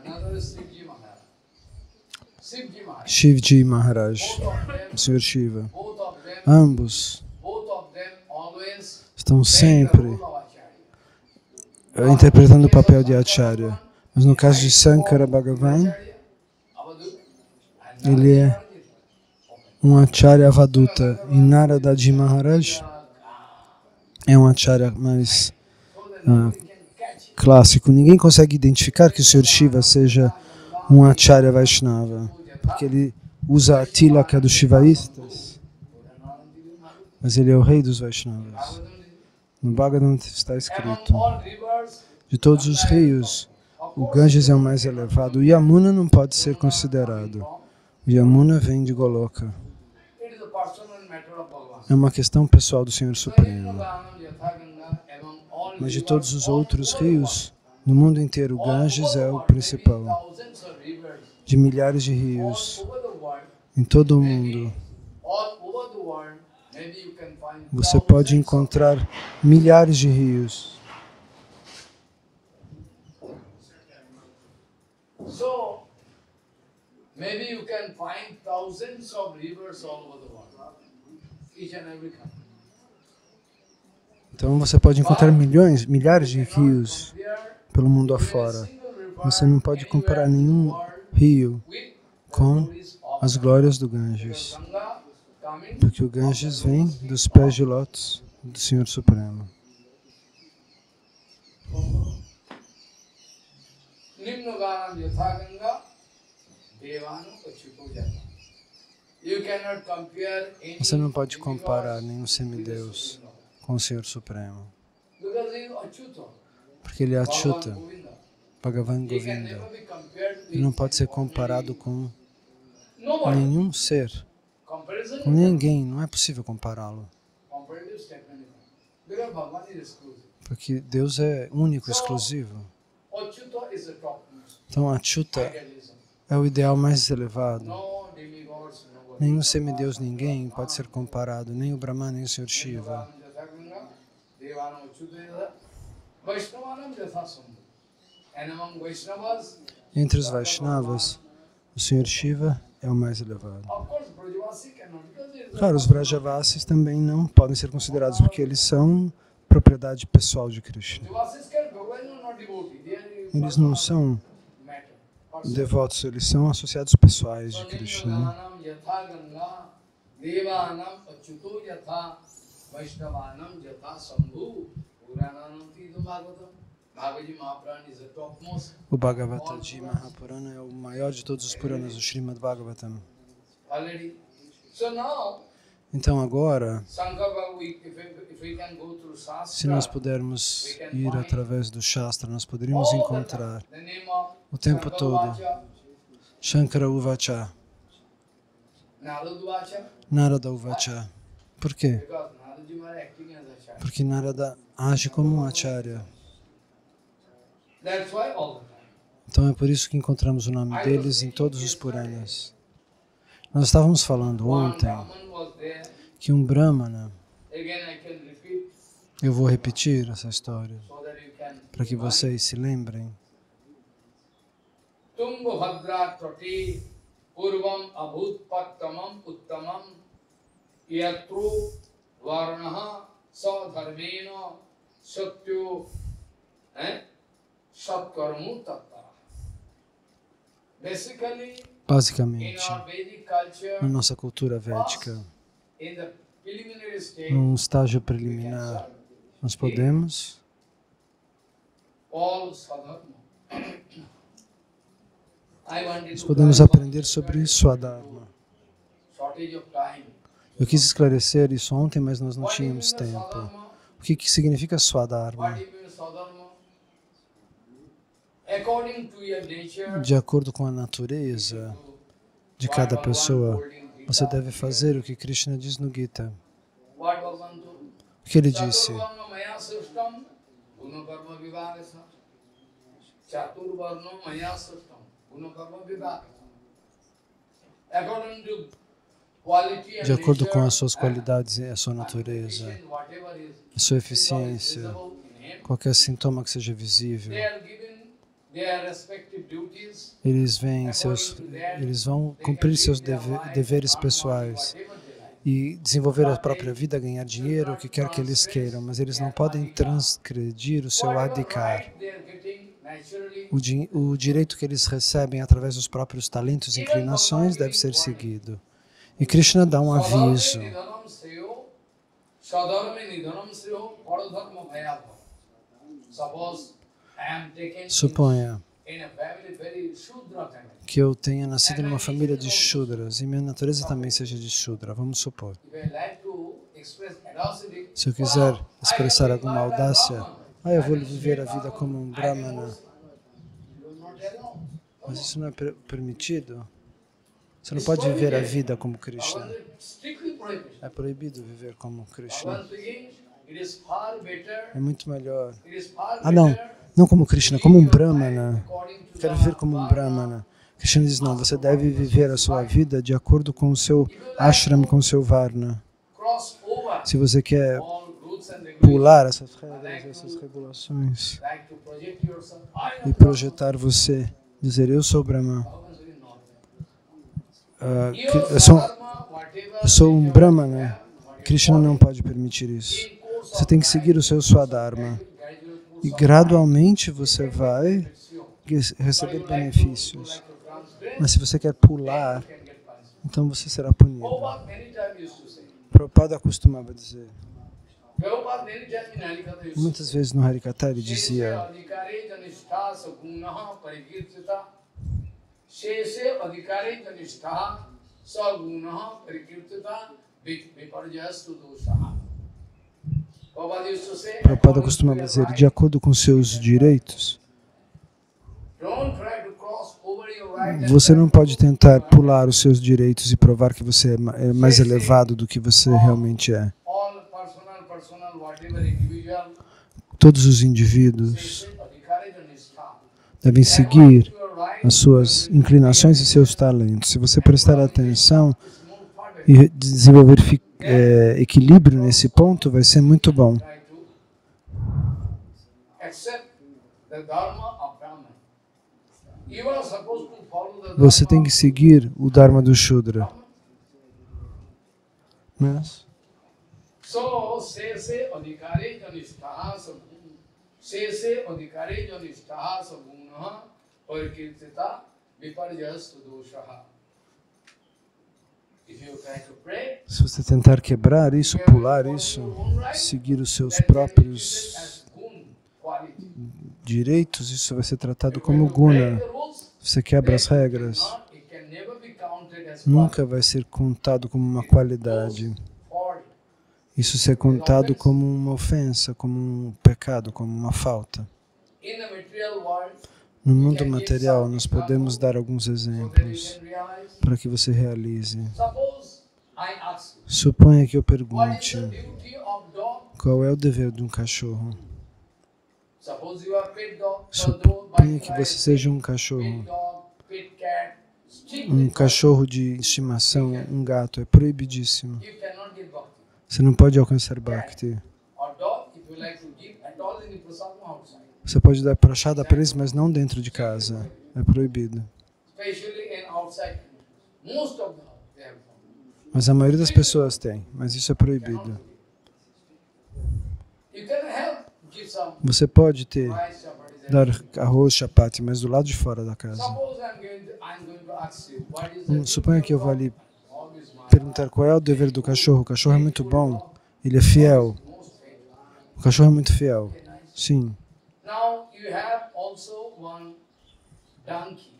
Another is Shivji Maharaj. Shivji Maharaj. Shivji Maharaj, Both of them, o Senhor Shiva. both of them, Ambos both of them always estão playing the sempre role of Acharya. interpretando o papel de Acharya. Mas no caso de Sankara Bhagavan, Acharya, Avadut, and ele Naraji é Maharaj is um Acharya Avaduta. E Narada Ji Maharaj é um Acharya mais so that nobody can catch it. clássico. Ninguém consegue identificar que o Senhor Shiva seja um Acharya Vaishnava, porque ele usa a tilaka dos Shivaístas, mas ele é o rei dos Vaishnavas. No Bhagavatam está escrito: Among all rivers, de todos os rios, o Ganges é o mais elevado. O Yamuna não pode ser considerado. O Yamuna vem de Goloka. it is a personal matter of Bhagavan. É uma questão pessoal do Senhor Supremo. Ganam Yathaganga, among all Mas de rivers, todos os all outros over the world, rios, no mundo inteiro, o all Ganges over é the o world, principal. maybe thousands of rivers, De milhares de all rios, over the world, em todo o mundo, all over the world, maybe you can find você pode thousands of encontrar milhares de rios. So, maybe you can find thousands of rivers all over the world, each and every country. Então você pode encontrar milhares de rios Compare pelo mundo with a afora. single river Você não pode comparar anywhere in the nenhum world rio with the com glories of as glórias do Ganges, Ganga coming porque o Ganges vem dos pés de lótus do Senhor Supremo. Nimnoganam Yathaganga Devanu Achyuto Jata. You cannot compare any Você não pode comparar demigods nenhum semideus com o Senhor Supremo, because he is Achyuta, porque ele é Bhagavan Achyuta, Govinda. Bhagavan He can Govinda. never be compared with Ele não pode ser any comparado ordinary- com nobody. nenhum ser, Comparison com ninguém. Não é possível compará-lo, comparative statement. Because Bhagavan is exclusive. porque Deus é único, exclusivo. Achyuta is the topmost. Então, Achyuta Idealism. é o ideal mais elevado. No demigods, nobody. Nenhum semideus, ninguém pode ser comparado, nem o Brahma, nem o Senhor Shiva. Devanam Achyuta Jata. Vaishnavanam Jathasambhu. And among Vaishnavas, Entre os Vaishnavas, o Senhor Shiva é o mais elevado. of course, Brajavasi cannot, because there is Claro, os Vrajavasis também não podem ser considerados, porque eles são propriedade pessoal de Krishna. Brajavasis can go when you're not devotee. They are Eles não são matter. devotos, eles são associados pessoais de Krishna. Nimnoganam Yatha Ganga, Devanam Achyuto Yatha, Vaishnavanam Yatha Sambhu, Purananam Tidam Bhagavatam. Bhagavad Mahaprana is the topmost. O Bhagavata Ji Mahapurana é o maior de todos os Puranas, o Srimad Bhagavatam. Already. So now, Então agora, Sankara, if we can go through se nós Shastra, pudermos ir através do Shastra, nós poderíamos all the encontrar time, the name of o tempo todo Sankalvacha, Shankara Uvacha, Narudvacha, Narada Uvacha. Por quê? because Naraji Maharaj acting as a child. Porque Narada age como um Acharya. That's why all the time. Então é por isso que encontramos o nome deles em todos os Puranas. Nós estávamos falando One ontem Brahman was there. que um Brahmana, Again, I can repeat eu vou repetir essa história so that you can. para que vocês se lembrem. Tumbhadra Tati Purvam Abhutpattamam Uttamam Yatru varnaha sadharmena satyo satkarmu tattva. Basically, Basicamente, in our Vedic culture, na nossa cultura védica, in the preliminary stage, num estágio we can preliminar, serve nós podemos all sadharma. Nós podemos aprender sobre Swadharma. Shortage of time. Eu quis esclarecer isso ontem, mas nós não tínhamos tempo. O que significa Swadharma? What is sadharma? According to your nature, De acordo com a natureza de cada pessoa, você deve fazer o que Krishna diz no Gita. what Bhagavan told? O que ele disse? Chaturvarna maya srishtam gunakarma vivagasa. Chaturvarna maya srishtam gunakarma vivagasa. According to quality and De acordo com nature, as suas qualidades e a sua natureza, whatever is a sua eficiência, visible in him, qualquer sintoma que seja visível, they are given their respective duties. eles vão cumprir seus deveres pessoais e desenvolver a própria vida, ganhar dinheiro, o que quer que eles queiram, mas eles não podem transgredir o seu adhikar. O direito que eles recebem através dos próprios talentos e inclinações deve ser seguido. E Krishna dá um aviso. Suponha que eu tenha nascido numa família de Shudras e minha natureza também seja de Shudra, vamos supor. Se eu quiser expressar alguma audácia, eu vou viver a vida como um Brahmana. Mas isso não é permitido. Você não pode viver a vida como Krishna. É proibido viver como Krishna. É muito melhor. Não como Krishna, como um Brahmana. Eu quero viver como um Brahmana. Krishna diz, não, você deve viver a sua vida de acordo com o seu ashram, com o seu varna. Se você quer pular essas regras, essas regulações e projetar você, dizer, eu sou Brahma. Eu sou um Brahmana. Krishna não pode permitir isso. Você tem que seguir o seu Swadharma. E gradualmente você vai receber benefícios. Mas se você quer pular, então você será punido. Prabhupada costumava dizer. Muitas vezes no Harikatha ele dizia: Prabhupada costumava dizer, de acordo com seus direitos, você não pode tentar pular os seus direitos e provar que você é mais elevado do que você realmente é. Todos os indivíduos devem seguir as suas inclinações e seus talentos. Se você prestar atenção e desenvolver equilíbrio nesse ponto, vai ser muito bom. Você tem que seguir o Dharma do Shudra. Mas se você tentar quebrar isso, pular isso, seguir os seus próprios direitos, isso vai ser tratado como guna. Se você quebra as regras, nunca vai ser contado como uma qualidade. Isso ser contado como uma ofensa, como um pecado, como uma falta. No mundo material, nós podemos dar alguns exemplos para que você realize. Suponha que eu pergunte, qual é o dever de um cachorro? Suponha que você seja um cachorro de estimação, um gato, é proibidíssimo. Você não pode alcançar Bhakti. Você pode dar prashada para eles, mas não dentro de casa. É proibido. Mas a maioria das pessoas tem, mas isso é proibido. You can help, give some Você pode ter, rice, chapati, dar arroz, chapati, mas do lado de fora da casa. Suppose I'm going to ask you, what is the Suponha que eu vou ali dog is my perguntar qual é o dever do cachorro. O cachorro é muito bom, ele é fiel. most favorite. O cachorro é muito fiel. Sim. Now you have also one donkey.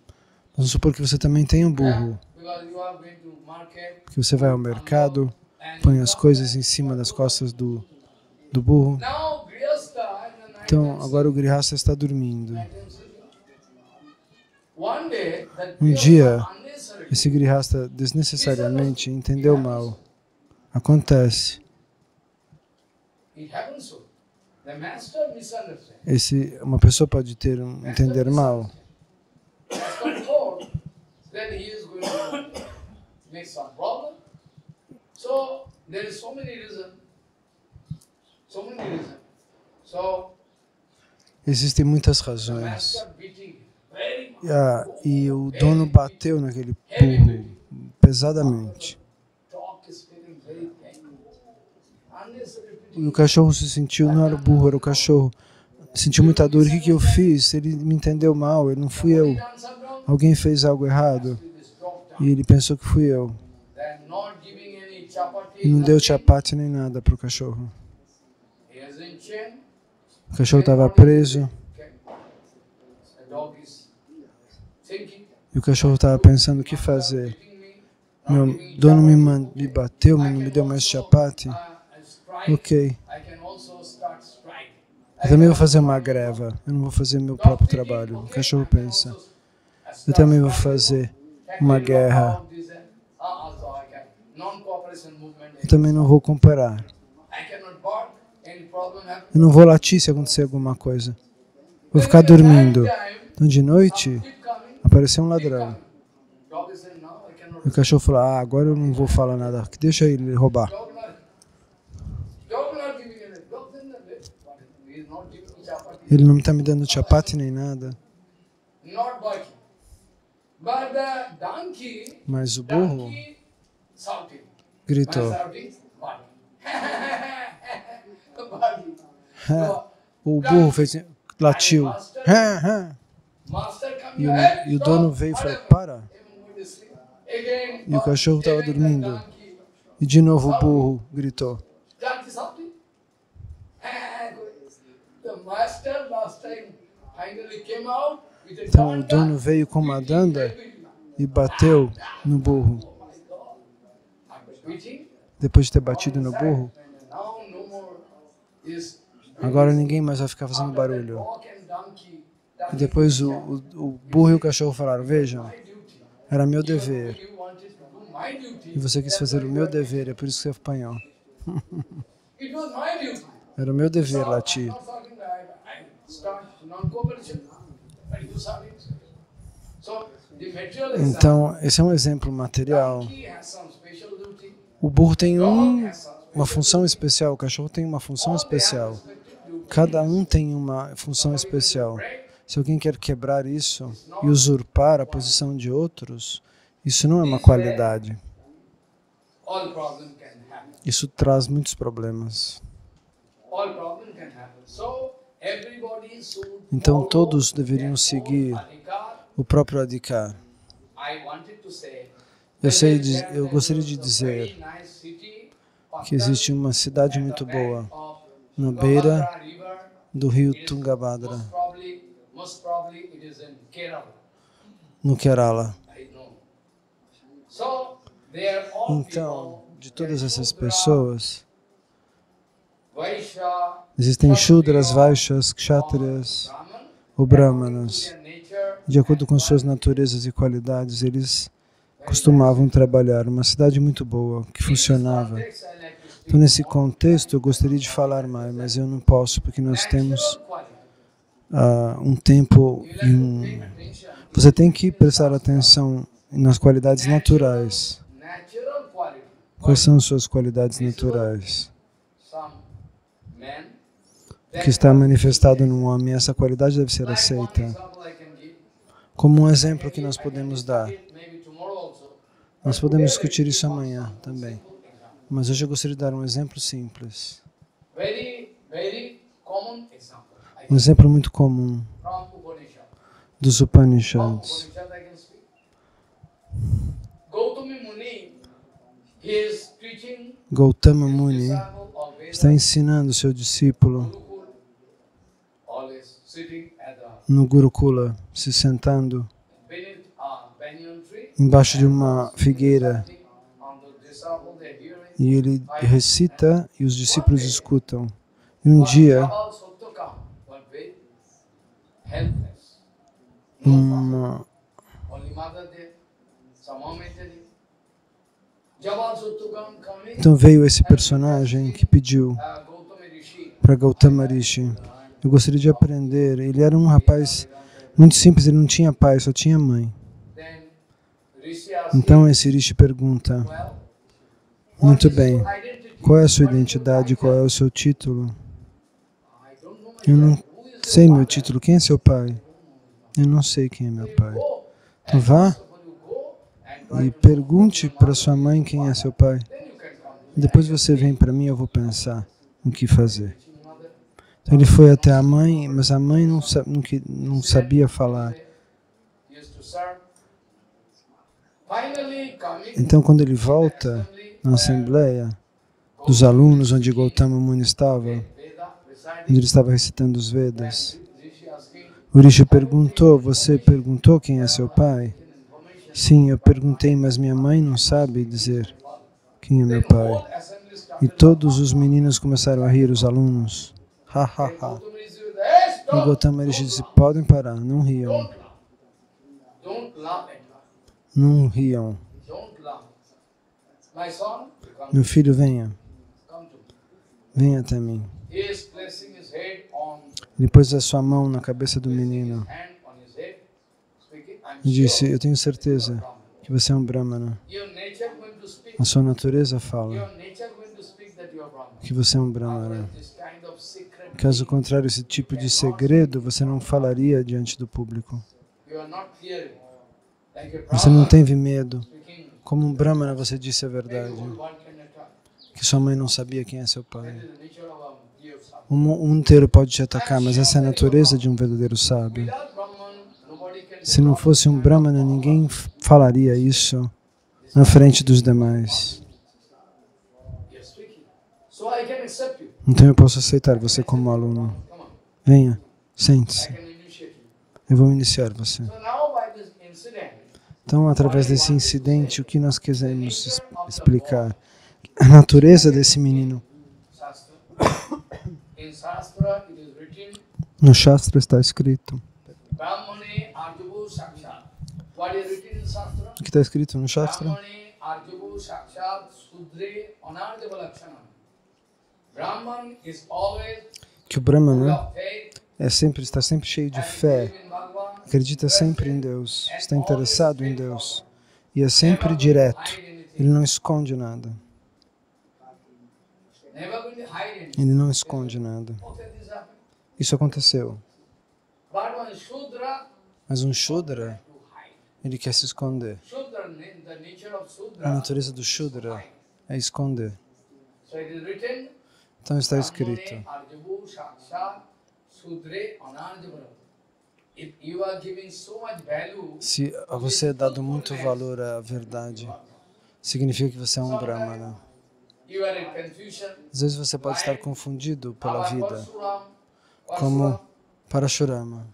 Vamos supor que você também tem um burro, Because you are going to market que você vai ao mercado, and põe as coisas em cima das costas do burro. now Grihastha in the night Então, and agora o grihasta está dormindo. sleep. One day that Um dia, Grihastha unnecessarily esse grihasta desnecessariamente entendeu mal. Acontece. it happens so. The master misunderstands. Uma pessoa pode ter entender mal. Master told that he is going to make some problem. So there is so many reasons. So many reasons. So Existem muitas the razões. master beating very much. E o dono bateu naquele burro pesadamente. Dog is feeling very pain. Unnecessary E beating. o cachorro se sentiu, não era o burro, era o cachorro. Sentiu muita dor. O que eu fiz? Ele me entendeu mal, ele não fui eu. Done some wrong. Alguém fez algo errado With this dog e ele pensou que fui eu. then not giving any chapati. E não deu nothing. chapati nem nada para o cachorro. He is in chain. O cachorro estava preso Okay. The dog is thinking. e o cachorro estava pensando o que fazer. Beating me. Meu dono me bateu, mas não me deu mais chapati. Strike. Ok, I can also start strike. eu também vou fazer uma greva. Eu não vou fazer meu próprio trabalho. O cachorro pensa, eu também vou fazer uma guerra. Eu também não vou comparar. Eu não vou latir se acontecer alguma coisa. Vou ficar dormindo. Então de noite, apareceu um ladrão. E o cachorro falou, agora eu não vou falar nada. Deixa ele roubar. Ele não está me dando chapati nem nada. Not barking. But the donkey, Mas o burro shouting. gritou. Shouting, barking. Barking. O burro fez, latiu. Master come E here. e o dono veio e falou, para. Again, E o cachorro estava again the dormindo. donkey. E de novo o burro gritou. Donkey shouting. The master last time finally came out with a Então o danda. dono veio com uma danda e bateu no burro. Oh my God. After beating, Depois de ter batido no burro, now no more is agora ninguém mais vai ficar fazendo barulho. dog and donkey. E depois o burro e o cachorro falaram, vejam, My duty. era meu dever. You wanted to do my duty. E você quis fazer o meu dever, é por isso que você apanhou. It was my duty. Era o meu dever latir. I'm not talking that I start non-cooperation. But you saw it. So the material example, Então, esse é um exemplo material. donkey has some special duty. O burro tem Dog has some uma função especial, o cachorro tem uma função all they have especial. respective duty. Cada um tem uma função especial. Se alguém quer quebrar isso e usurpar a posição de outros, isso não é uma qualidade. All problem can happen. Isso traz muitos problemas. All problem can happen. So everybody should Então follow todos deveriam their seguir own adhikar. o próprio Adhikar. I wanted to say Eu gostaria de dizer que existe uma cidade muito boa na beira do rio Tungabhadra, Most probably it is in Kerala. no Kerala. I know. So they are all Então, people. de todas essas pessoas, Vaishya, existem Shudras, Vaishyas, Kshatriyas Brahman, ou Brahmanas. their nature, De acordo com suas naturezas e qualidades, eles costumavam trabalhar. Uma cidade muito boa, que funcionava. context, I like to speak Então, nesse contexto, eu gostaria de falar mais, mas eu não posso, porque nós temos natural quality. um tempo You e like to pay attention. Você tem que prestar atenção nas qualidades naturais. Natural quality. Quais são suas qualidades naturais? Some men, O que está manifestado num homem, essa qualidade deve ser like one aceita. example I can give. Como um exemplo que nós podemos dar. Maybe tomorrow also. Nós podemos discutir isso amanhã também. Mas hoje eu gostaria de dar um exemplo simples. Very common example. Um exemplo muito comum From Upanishad. dos From Upanishads. Upanishad I can speak. Gautami Muni, he is teaching Gautama his Muni disciple of está Vedas, ensinando seu discípulo Gurukul, always sitting at the no Gurukula, se sentando beneath a banyan tree. embaixo de uma figueira, And the disciple, they hear it. e ele recita e os discípulos escutam. E um dia, Jabal Satyaka was very helpless. uma, Only mother there, some mom there. Jabal Satyaka coming, então veio esse personagem que pediu Gautama Rishi. para Gautama Rishi: eu gostaria de aprender. Ele era um rapaz muito simples, ele não tinha pai, só tinha mãe. Then Rishi asked Então esse Rishi pergunta: him, well, muito bem, identity. qual é a sua identidade, qual é o seu título? I don't know Eu não who is sei meu título, quem é seu pai? Eu não sei quem é meu pai. go. Então vá You go and e pergunte para sua mãe quem é seu pai. then you can come. Depois você vem para mim, eu vou pensar o que fazer. Mother Então ele foi até a mãe, mas a mãe não sabia falar. used to serve. Finally coming Então quando ele volta assembly, na assembleia dos alunos onde Gautama Muni estava, Veda, onde reciting, ele estava recitando os Vedas, Rishi asking o Rishi perguntou: você perguntou quem é seu pai? information. Sim, eu perguntei, mas minha mãe não sabe dizer quem é meu pai. Whole assembly E started. todos os meninos começaram a rir, os alunos. Ha, ha, ha. Gautama Rishi said, "Hey, E stop! Gautama Rishi disse: podem parar, não riam. Don't laugh. Don't laugh at her. Não riam. Don't laugh. My son, come, Meu filho, venha. come to me." Venha até mim. He is placing his head on Ele pôs a sua mão na cabeça do menino hand on his head, speaking, "I'm e disse: sure eu tenho certeza que você é um Brahmana. your nature going to speak. A sua natureza fala Your nature going to speak that you are Brahman. que você é um Brahmana. This kind of secret. Caso contrário, esse tipo de segredo você não falaria diante do público. You are not fearing. Like a Você não Brahman teve medo. speaking. Como um Brahmana, você disse a verdade. One can attack. Que sua mãe não sabia quem é seu pai. That is the nature of a dear son. O mundo inteiro pode te atacar, mas essa é a natureza de um verdadeiro sábio. Without Brahman, nobody can Se não fosse um Brahmana, ninguém falaria isso na frente dos demais. You're speaking. So I can accept you. Então eu posso aceitar você como aluno. Come on. Venha, I sente-se. can initiate you. Eu vou iniciar você. So now by this incident, Então, através desse incidente, o que nós quisemos explicar? A natureza desse menino. Shastra. In Shastra it is written, No Shastra está escrito. Brahmane Arjubu Sakshat. What is written in Shastra? O que está escrito no Shastra? Brahmane Arjubu Sakshat Sudre Anarjava Lakshanam. Brahman is always Que o full Brahmana of faith está sempre cheio de and fé, believe in Bhagavan. acredita sempre em Deus, está interessado em Deus e é sempre direto. Ele não esconde nada. Never going to hide anything. Ele não esconde nada. Okay, this happened. Isso aconteceu. But one Shudra Mas um Shudra, to hide. ele quer se esconder. Shudra, the nature of A Shudra. natureza do Shudra é esconder. So it is written, Então está escrito. Brahmane Arjubu Sakshat Sudre Anarjava. If you are giving so much value, Se a você é dado muito valor à verdade, significa que você é um Brahmana. you are in confusion. Às vezes você pode estar confundido pela Our vida, Parshuram, como Parashurama.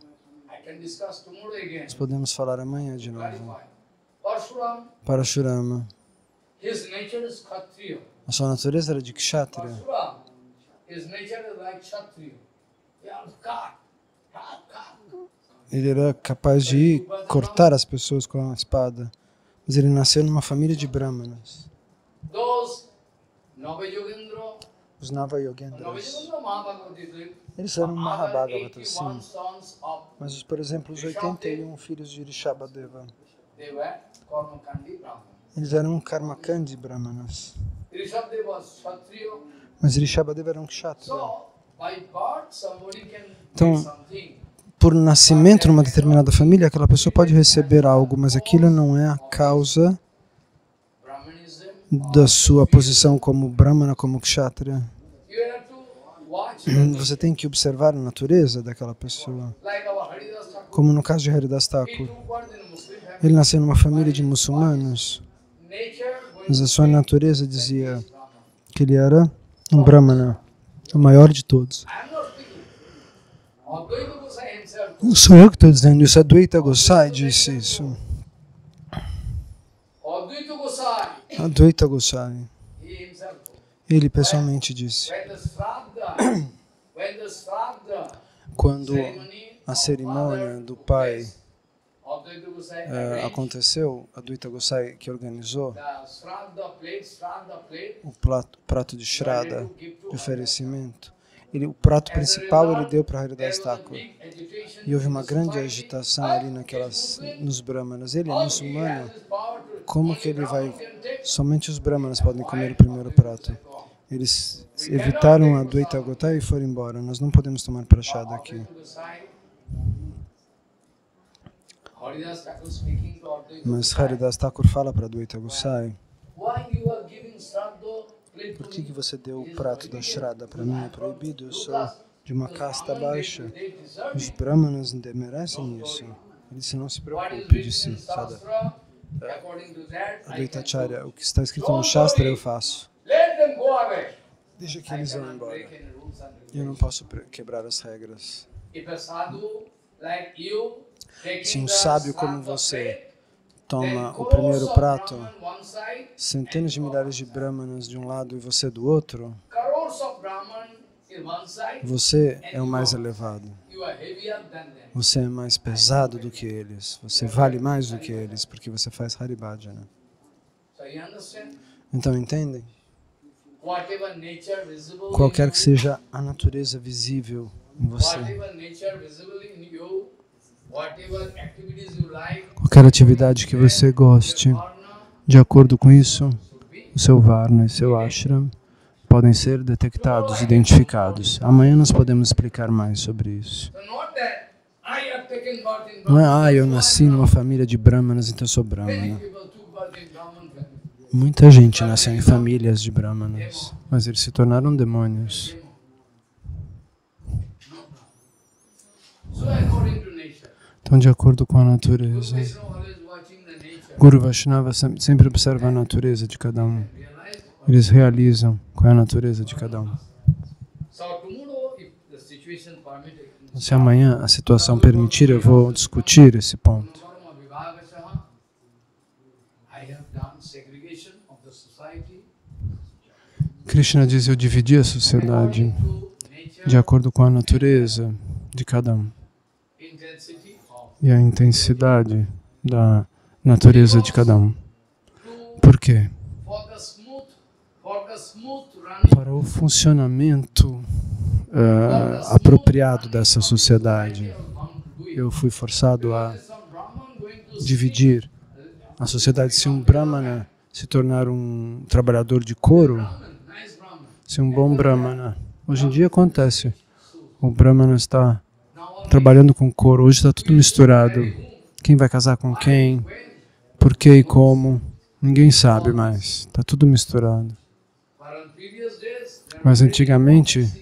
I can discuss tomorrow again. Nós podemos falar amanhã de novo. Clarify. Parshuram, Parashurama. his nature is Kshatriya. A sua natureza era de Kshatriya. Parshuram, his nature is like Kshatriya. Yeah, cut. Ele era capaz de cortar as pessoas com a espada. Mas ele nasceu numa família de Brahmanas. Those Navayogendra, Os Navayogendras. Navayogendra Mahabhagavati, Eles eram other Mahabhagavatas, 81 sim. sons of, Mas, por exemplo, os 81 filhos de Rishabhadeva, they were Karmakandi Brahmana. eles eram Karmakandi Brahmanas. Rishabdeva was Kshatriya. Mas Rishabhadeva era um Kshatriya. So, by birth, somebody can Então, get something. Por nascimento numa determinada família, aquela pessoa pode receber algo, mas aquilo não é a causa Brahmanism, da sua posição como Brahmana, como Kshatriya. you have to watch, Você tem que observar a natureza daquela pessoa. like our Haridas Thakur. Como no caso de Haridas He Thakur. took birth in a Muslim family. Ele nasceu numa família de muçulmanos, Nature going mas a sua natureza dizia Brahman. que ele era um Brahmana, o maior de todos. I am not speaking. Advaita Gosai himself. Não sou eu que estou dizendo isso, Advaita Gosai disse isso. Advaita Gosai, Advaita Gosai, he himself. ele pessoalmente disse, When the Shraddha quando ceremony a of cerimônia mother do took pai place, Advaita Gosai arranged aconteceu, Advaita Gosai que organizou the Shraddha plate, o prato de Shraddha, ready to give to de oferecimento. O prato principal ele deu para Haridas there was a Thakur. big agitation E houve uma in the grande society. agitação ali nos Brahmanas. Ele é How he muçulmano, has this power to- como only que ele vai... Brahman can take? Somente os Brahmanas podem comer o primeiro prato. Eles evitaram a Advaita Gosai e foram embora. Nós não podemos tomar prachada aqui. Advaita Gosai, Haridas Thakur speaking to Advaita Mas Gosai, Haridas Thakur fala para Advaita Gosai, why you are giving Shraddha plate por to que me? você deu o prato da Shraddha para mim? É proibido, eu sou de uma casta baixa. They deserve Os it. Brahmanas merecem isso. Ele disse, não se What is preocupe, written disse in Sada. Shastra, according to that, I Advaita can Acharya, do. o que está escrito no Shastra eu faço. Let them go away. Deixa que I eles vão cannot embora. break any rules and Eu não regulations. posso quebrar as regras. If a sadhu like you taking Se um the sábio como Shraddha você plate, toma then o primeiro crores of prato, Brahman one side, centenas de milhares de Brahmanas de um lado e você do outro, crores of Brahman in one side, você é o mais elevado. you are heavier than them. Você é mais pesado do que eles. Você vale mais do que eles, porque você faz Haribhajana. So you understand? Então, entendem? Whatever nature visible Qualquer in que you, seja a natureza visível em você, whatever nature visible in you, whatever activities you like, qualquer atividade que você goste, Varna de acordo com isso, should be. o seu Varna e seu Ashram podem ser detectados, identificados. Amanhã nós podemos explicar mais sobre isso. So not that I have taken birth in Não é, Brahman, eu so nasci I'm numa not. família de Brahmanas, então eu sou Many Brahmana. people took birth in Brahman family. Muita gente nasceu em famílias de Brahmanas, mas eles se tornaram demônios. So according to nature, Então, de acordo com a Guru natureza, Vishnu always watching the nature. Guru Vaishnava sempre observa a natureza de cada um. Realize. Eles realizam qual é a natureza de cada um. So tomorrow, if the situation permits, Se amanhã a situação permitir, eu vou discutir esse ponto. Karma Vibhagasaha, I have done segregation of the society Krishna diz, eu dividi a sociedade according to nature, de acordo com a natureza de cada um intensity of e a intensidade da natureza de cada um. Por quê? for the smooth running Para o funcionamento apropriado dessa sociedade, I was bound to do it. eu fui forçado a Some Brahman going to dividir a sociedade. Se um Brahmana se tornar um trabalhador de couro, Brahman, nice Brahman. se um bom Brahmana, hoje em dia acontece, o Brahmana está Now all trabalhando com couro, hoje está tudo misturado. Quem vai casar com quem, when por que e como, ninguém sabe mais, está tudo misturado. for on previous days, there Mas was antigamente of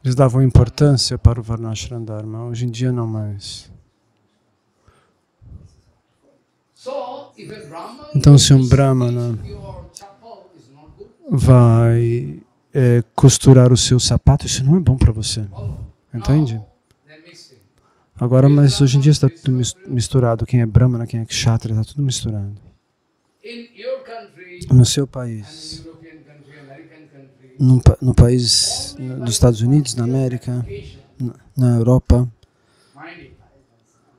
eles davam importância para o Varnashram Dharma, hoje em dia não mais. so if a Brahman Então se um Brahmana your chapel is not good, vai costurar o seu sapato, isso não é bom para você, entende? then mixing. Agora, mas hoje em dia está tudo misturado, quem é Brahmana, quem é Kshatriya, está tudo misturado. In your country No seu and país, European country, American country, no país dos Estados Unidos, na América, na Europa, mind it.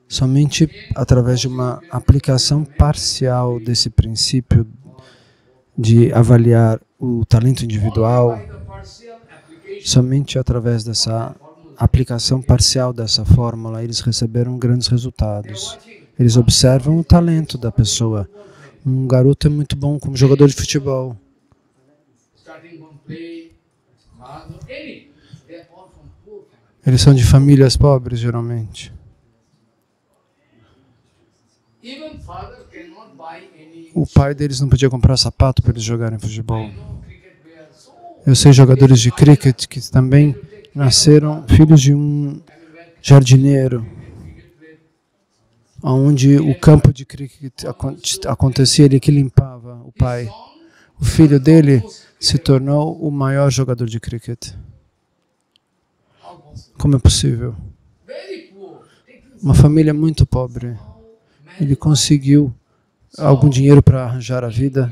somente através de uma aplicação parcial desse princípio de avaliar o talento individual, By the partial application somente através dessa aplicação parcial dessa fórmula, eles receberam grandes resultados. Eles observam o talento da pessoa. Um garoto é muito bom como jogador de futebol. starting from play, any, they are all from poor family. Eles são de famílias pobres, geralmente. Even father cannot buy any. O pai deles não podia comprar sapato para eles jogarem futebol. No cricket players, so Eu sei jogadores de cricket que também nasceram filhos de um jardineiro, onde o campo de cricket acontecia, ele que limpava o pai. O filho dele se tornou o maior jogador de cricket. Como é possível? Uma família muito pobre. Ele conseguiu algum dinheiro para arranjar a vida.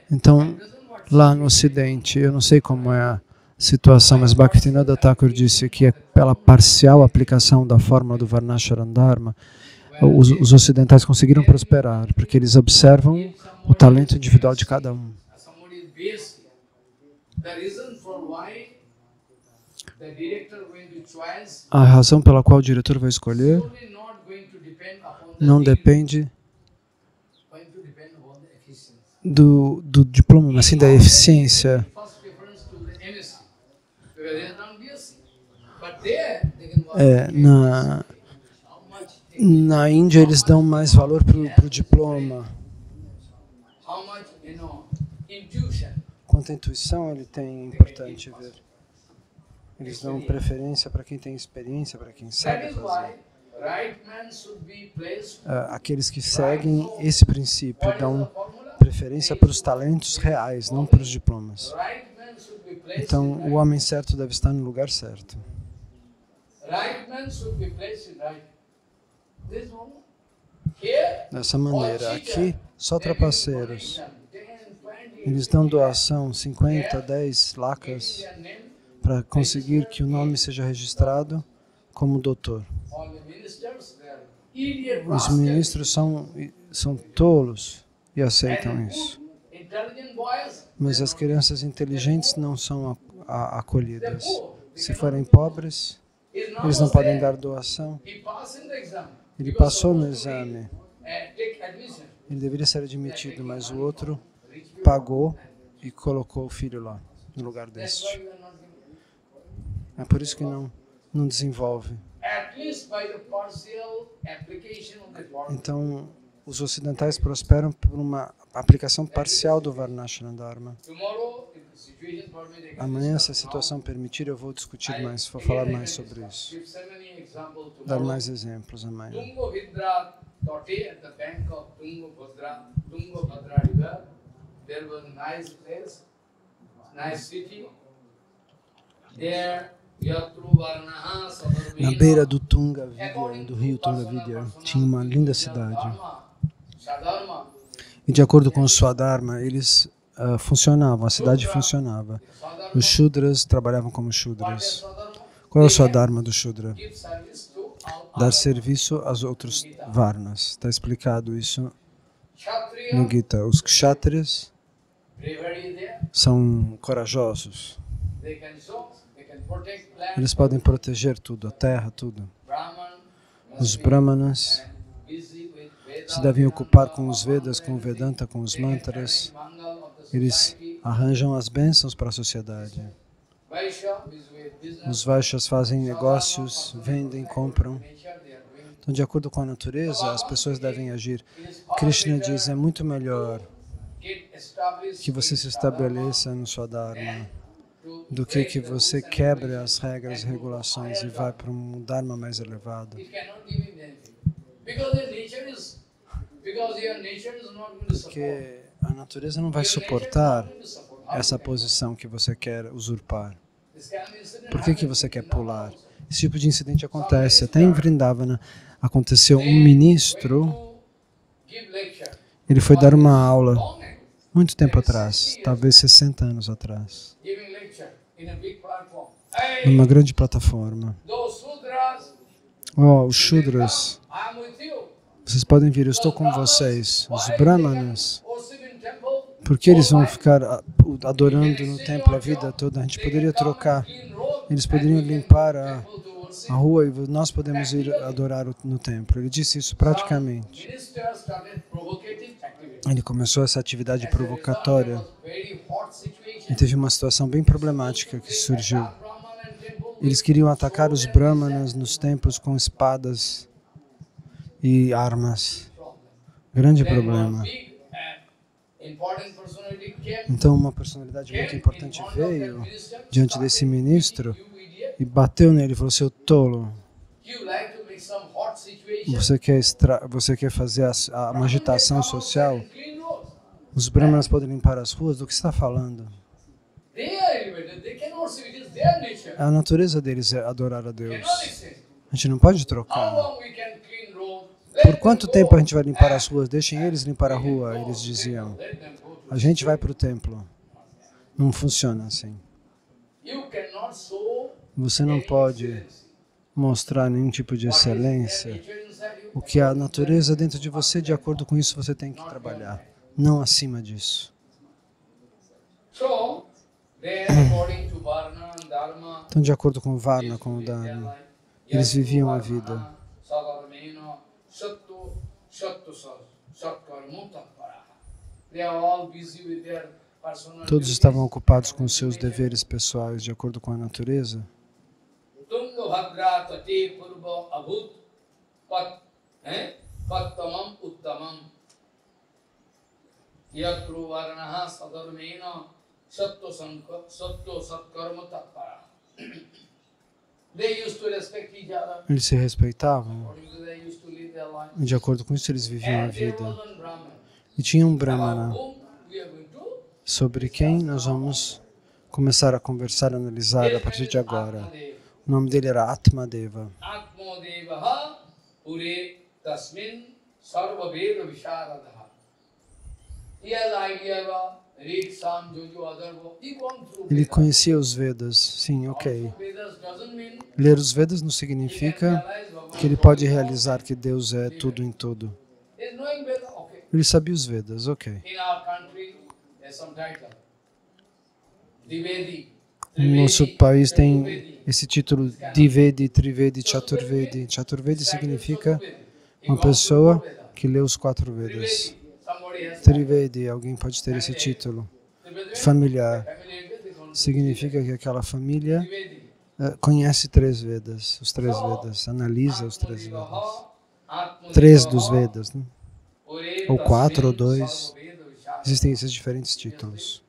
Então, lá no Ocidente, eu não sei como é a situação, mas Bhaktivinoda Thakur disse que pela parcial aplicação da forma do Varnashram Dharma, os ocidentais conseguiram prosperar, porque eles observam o talento individual de cada um. A razão pela qual o diretor vai escolher não depende do diploma, mas sim da eficiência. Na Índia eles dão mais valor para o diploma. Quanto à intuição ele tem, é importante ver. Eles dão preferência para quem tem experiência, para quem sabe fazer. Aqueles que seguem esse princípio dão preferência para os talentos reais, não para os diplomas. Então, o homem certo deve estar no lugar certo. Dessa maneira, aqui, só trapaceiros. Eles dão doação, 50, 10 lakhas, para conseguir que o nome seja registrado como doutor. Os ministros são tolos e aceitam isso. Mas as crianças inteligentes não são acolhidas. Se forem pobres, eles não podem dar doação. Ele passou no exame. Ele deveria ser admitido, mas o outro pagou e colocou o filho lá, no lugar deste. É por isso que não desenvolve. Então, os ocidentais prosperam por uma aplicação parcial do Varnashram Dharma. Amanhã, se a situação permitir, eu vou discutir mais, vou falar mais sobre isso. Dar mais exemplos amanhã. Na beira do Tunga Vidya, do rio Tunga Vidya, tinha uma linda cidade. E de acordo com o Swadharma, eles funcionavam, a cidade funcionava. Os Shudras trabalhavam como Shudras. Qual é o Swadharma do Shudra? Dar serviço aos outros Varnas. Está explicado isso no Gita. Os Kshatriyas são corajosos. Eles podem proteger tudo, a terra, tudo. Os Brahmanas se devem ocupar com os Vedas, com o Vedanta, com os mantras. Eles arranjam as bênçãos para a sociedade. Os Vaishyas fazem negócios, vendem, compram. Então, de acordo com a natureza, as pessoas devem agir. Krishna diz, é muito melhor que você se estabeleça no Swadharma do que você quebre as regras e regulações e vá para um Dharma mais elevado. Porque a natureza não vai suportar essa posição que você quer usurpar. Por que você quer pular? Esse tipo de incidente acontece. Até em Vrindavana aconteceu um ministro, ele foi dar uma aula muito tempo atrás, talvez 60 anos atrás, numa grande plataforma. Os Shudras, vocês podem vir, eu estou com vocês. Os Brahmanas, por que eles vão ficar adorando no templo a vida toda? A gente poderia trocar. Eles poderiam limpar a rua e nós podemos ir adorar no templo. Ele disse isso praticamente. Ele começou essa atividade provocatória e teve uma situação bem problemática que surgiu. Eles queriam atacar os Brahmanas nos templos com espadas e armas. Grande problema. Então uma personalidade muito importante veio diante desse ministro e bateu nele e falou, seu tolo, you like to make some hot situation. você quer fazer uma Brahman, agitação they come social? outside and clean roads. Os brahmanas podem limpar as ruas? Do que você está falando? They are elevated. They cannot see. It is their nature. A natureza deles é adorar a Deus. Cannot exchange. A gente não pode How trocar. long we can clean road? Por quanto tempo a gente vai limpar as ruas? Deixem eles limpar a rua, eles diziam. Let them go to. A gente vai para o templo. Não funciona assim. You cannot show Você não pode mostrar nenhum tipo de what is their excelência. nature inside you. O que é a natureza dentro de você, de acordo com isso, você tem que trabalhar. Não acima disso. So, then according to Varna and Dharma, Então, de acordo com o Varna, com o Dharma, eles viviam a vida. Todos estavam ocupados com seus deveres pessoais, de acordo com a natureza. Eles se respeitavam, e de acordo com isso eles viviam a vida. E tinha um Brahmana sobre quem nós vamos começar a conversar, a analisar a partir de agora. O nome dele era Atmadeva. Ele conhecia os Vedas, sim, ok. Ler os Vedas não significa que ele pode realizar que Deus é tudo em tudo. Ele sabia os Vedas, ok. No nosso país tem esse título Divedi, Trivedi, Chaturvedi. Chaturvedi significa uma pessoa que lê os 4 Vedas. Trivedi, alguém pode ter esse título. Familiar. Significa que aquela família conhece 3 Vedas, os 3 Vedas, analisa os 3 Vedas. 3 dos Vedas, né? Ou 4 ou 2. Existem esses diferentes títulos.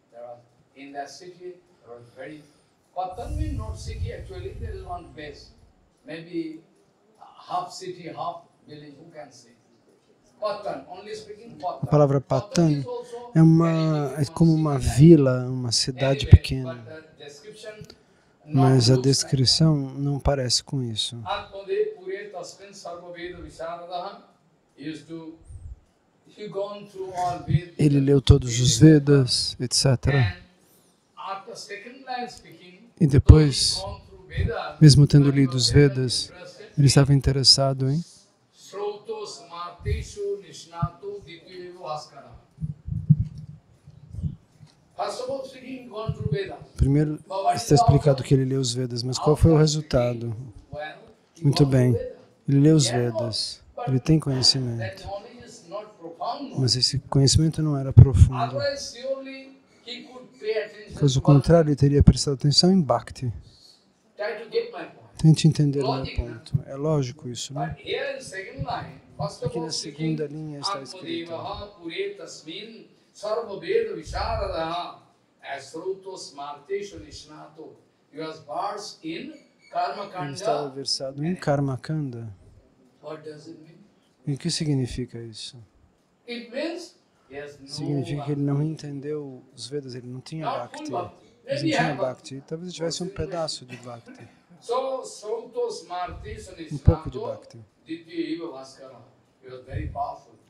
A palavra Patan é como uma vila, uma cidade pequena, mas a descrição não parece com isso. Ele leu todos os Vedas, etc. E depois, mesmo tendo lido os Vedas, ele estava interessado em primeiro, está explicado que ele leu os Vedas, mas qual foi o resultado? Muito bem, ele leu os Vedas, ele tem conhecimento, mas esse conhecimento não era profundo. Caso contrário, ele teria prestado atenção em Bhakti. Tente entender o meu ponto. É lógico isso, né? Aqui na segunda linha está escrito: ele estava versado em Karmakanda. E o que significa isso? Significa que ele não entendeu os Vedas, ele não tinha Bhakti. Ele não tinha Bhakti. Talvez ele tivesse um pedaço de Bhakti. Um pouco de Bhakti.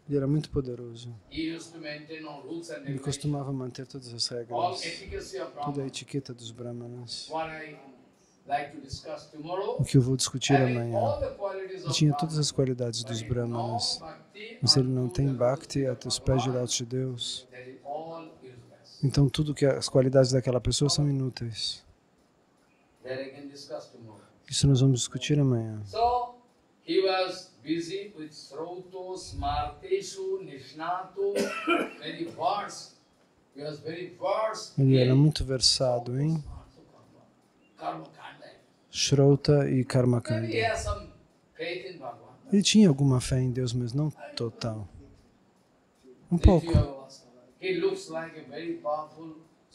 Ele era muito poderoso. Ele costumava manter todas as regras, toda a etiqueta dos Brahmanas. O que eu vou discutir amanhã. Ele tinha todas as qualidades dos Brahmanas, mas ele não tem Bhakti até os pés diretos de Deus. Então tudo que as qualidades daquela pessoa são inúteis. Isso nós vamos discutir amanhã. Ele era muito versado em Shrauta e Karmakanda. Ele tinha alguma fé em Deus, mas não total. Um pouco.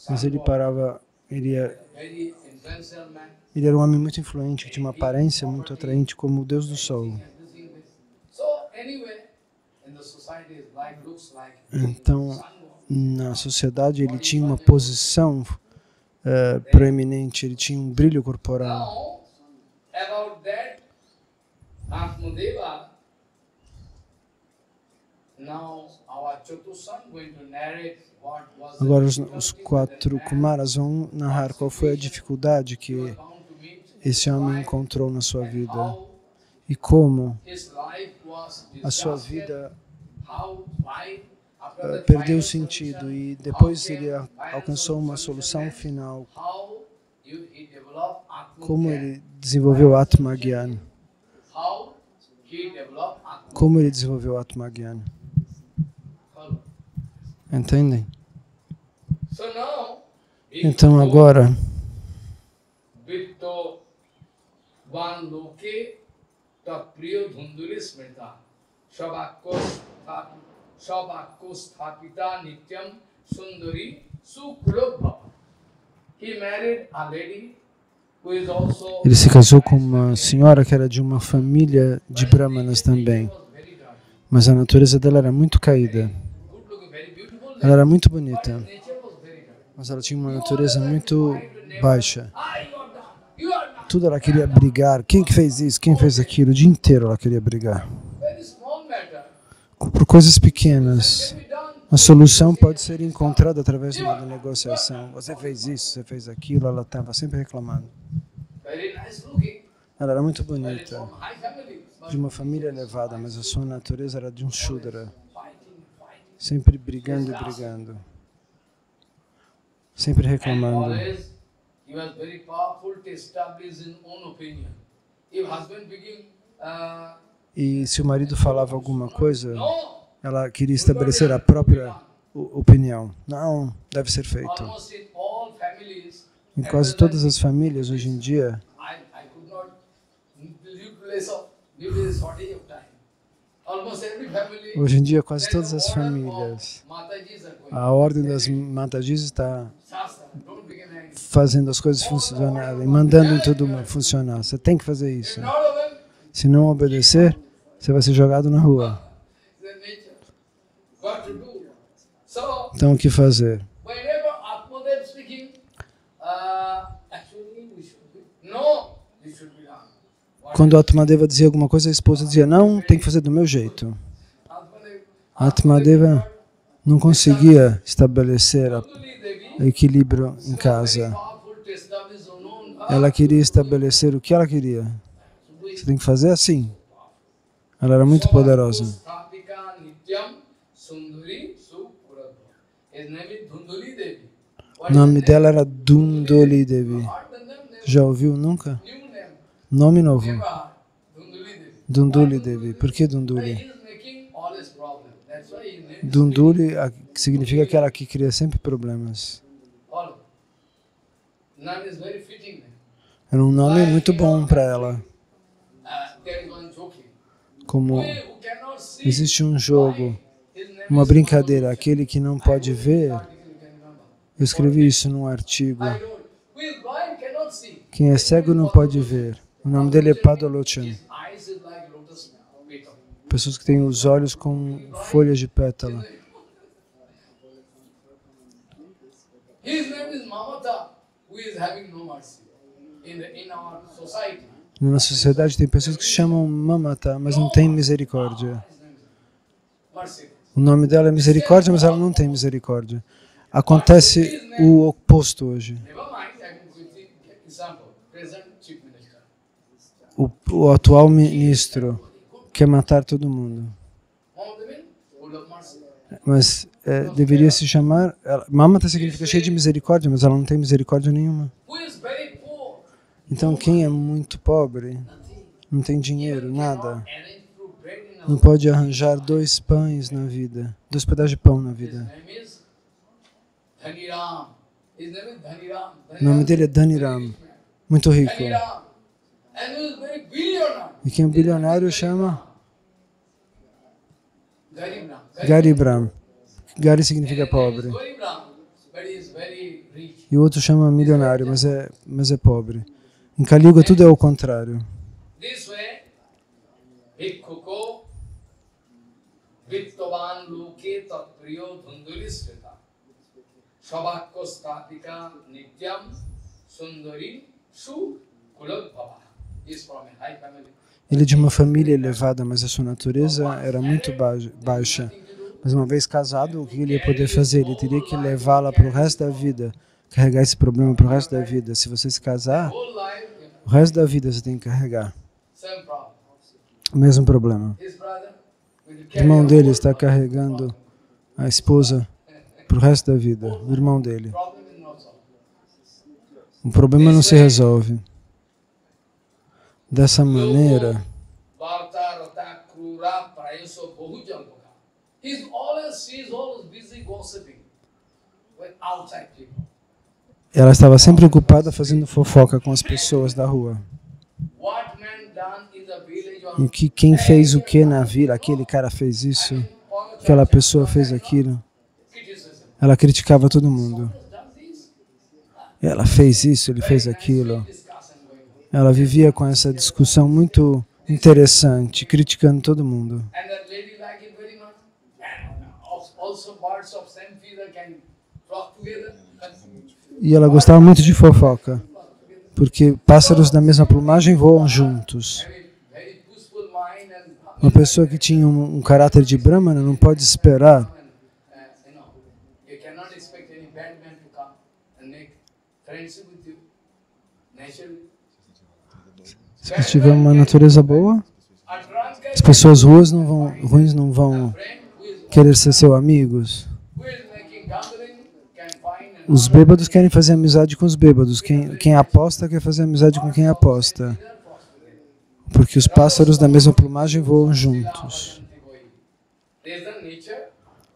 Mas ele parava ele very influential man. era um homem muito influente, que tinha uma aparência muito atraente como o Deus do Sol. So anyway, in the society, his life looks like Então, na sociedade, ele tinha uma posição proeminente, ele tinha um brilho corporal. now about that Atmadeva. Now our Chatussan going to narrate what was the Agora, os difficulty quatro that Kumaras vão narrar qual foi a dificuldade que man found to meet, esse homem encontrou na sua vida how e como his life was a sua disaster, vida how life after the perdeu o final sentido solution, e depois how ele came final alcançou uma solution, solução final. how he developed Como Atma-Gyan, ele desenvolveu Atma Gyan. how he developed Atma. Como ele desenvolveu Atma Gyan. Follow. Entendem? So now, Então agora, Vitto Van Loke Tapriyo Dhunduli Smrita Shabakko Sthapita Nityam Sundari Sukulabha. He married a lady who is also ele se casou com uma senhora que era de uma família de Brahmanas também. very dirty, Mas a natureza dela era muito caída. good looking, very beautiful. Ela era muito bonita, Nature was very dirty. mas ela tinha uma natureza muito baixa. Ah, you are done. You are done. Tudo ela queria brigar. Quem que fez isso? Quem fez aquilo? O dia inteiro ela queria brigar. Very small matter Por coisas pequenas. can be done. A solução pode ser encontrada através de uma negociação. Você fez isso, você fez aquilo. Ela estava sempre reclamando. Very nice looking. Ela era muito From bonita, high family. But de uma família elevada, mas a sua natureza era de um Shudra. fighting. Sempre brigando e brigando. Sempre And reclamando. always he was very powerful to establish his own opinion. If husband begin, E se o marido falava alguma coisa, no, ela queria estabelecer a própria opinião. Não, deve ser feito. almost in all families, Em quase todas as famílias hoje em dia, I could not live this shortage of time. Almost every family, hoje em dia quase there todas is as a order of famílias, Matajis are going. a ordem das Matagis está Shastra, don't begin angry. fazendo as coisas funcionarem, mandando em todo mundo funcionar. Você tem que fazer isso. If not obey, Se não obedecer, você vai ser jogado na rua. the nature. What to do? So, Então, o que fazer? whenever Atmadev speaking, actually we should be, no, this should be done. What Quando Atmadeva dizia alguma coisa, a esposa dizia, não, tem que fazer do meu jeito. Atmadev, Atmadeva não conseguia estabelecer Dhunduli Devi, o equilíbrio em very casa. powerful to establish her own. Ela queria estabelecer o que ela queria. Você tem que fazer assim. Ela era muito poderosa. Sthapika Nityam Sundari Sukurabha. His name is Dhunduli Devi. O nome dela era Dhunduli Devi. Heard the name? Já ouviu nunca? New name. Nome novo. Never heard. Dhunduli Devi. Dhunduli Devi. Por que But Dhunduli? he is making all his problems. That's why his name is Dhunduli significa aquela que cria sempre problemas. Follow. Name is very fitting name. Era um nome muito bom para ela. There is one joking. Como We who cannot see, existe um jogo, his name uma is brincadeira, aquele que não pode ver. article you can remember. Eu escrevi isso num artigo. I wrote, who is blind cannot see. Quem é cego não pode ver. O nome dele é Padalochan. His eyes is like lotus petal. Pessoas que têm os olhos com folhas de pétala. His name is Mamata, who is having no mercy in our society. Na sociedade tem pessoas que se chamam Mamata, mas não tem misericórdia. His name is mercy. O nome dela é misericórdia, mas ela não tem misericórdia. Acontece o oposto hoje. Never mind, I can quickly example. Present chief minister. O atual ministro quer matar todo mundo. Mamata means full of mercy. Mas deveria se chamar... Mamata significa cheio de misericórdia, mas ela não tem misericórdia nenhuma. Who is very poor, Então quem é muito pobre, não tem dinheiro, nada, arrange to bread in não pode arranjar 2 pães na vida, 2 pedaços de pão na His vida. name is Dhaniram. His name is Dhaniram. O nome dele é Dhaniram, muito rico. Dhaniram. And he is very billionaire. E quem é bilionário chama Garibram. Garibram. Gari significa pobre. Garibram, but he is very rich. E o outro chama milionário, mas é pobre. Em Kali Yuga tudo é o contrário. This way, bhikkhuko vittavan loke tatpriyo dhundulishrita shabhakkostatika nityam sundari su kulabhava. Is from a high family. Ele é de uma família elevada, mas a sua natureza era muito baixa. Mas uma vez casado, o que ele ia poder fazer? Ele teria que levá-la para o resto da vida, carregar esse problema para o resto da vida. Se você se casar, Whole life, o resto da vida você tem que carregar same problem. o mesmo problema. His brother will O carry irmão on dele whole está carregando a esposa para o resto da vida, o irmão dele. problem is not solved. O problema não se resolve. Dessa maneira, Varta rata krura prayaso bahujalpaka. She's always busy gossiping with outside people. ela estava sempre ocupada fazendo fofoca com as pessoas da rua. What man done in the village E or quem fez o que na vila? Aquele cara fez isso, aquela pessoa fez aquilo. criticism. Ela criticava todo mundo. Done this? Ela fez isso, ele fez aquilo. Discussion going on. Ela vivia com essa discussão muito interessante, criticando todo mundo. And that lady like it very much. And also birds of same feather can flock together. E ela gostava muito de fofoca, porque pássaros da mesma plumagem voam juntos. Very peaceful mind and Uma pessoa que tinha um caráter de Brahmana não pode esperar you cannot expect any bad man to come and make friendship with you. Naturally. Se você tiver uma natureza boa, A drunkard as pessoas ruins não vão friend querer ser seus amigos. who is making gambling can find an Os bêbados querem fazer amizade com os bêbados. Quem aposta quer fazer amizade com quem aposta. Porque os pássaros da mesma plumagem voam juntos. There's the nature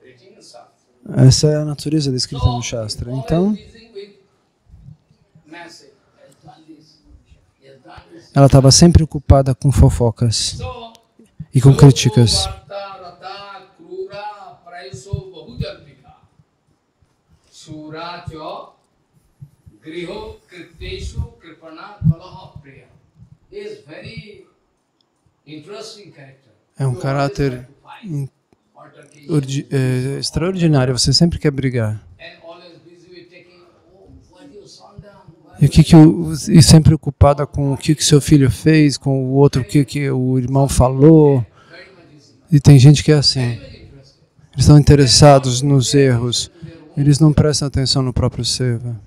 written in Shastra. Essa é a natureza descrita no Shastra. Então, Busy with message. Has done this. Has done this. ela estava sempre ocupada com fofocas So, e com críticas. Varta rata krura prayaso bahujalpika. Suracho griho kritteshu kripana kalaha priya. Is very interesting character. É um You caráter always have to fight. extraordinário. Você sempre quer brigar. And always busy with taking, what your son done? E sempre ocupada com o que seu filho fez, com o outro, o que o irmão falou. Very much busy. E tem gente que é assim. Very much interested. Eles estão interessados nos erros. Eles não prestam atenção no próprio seva.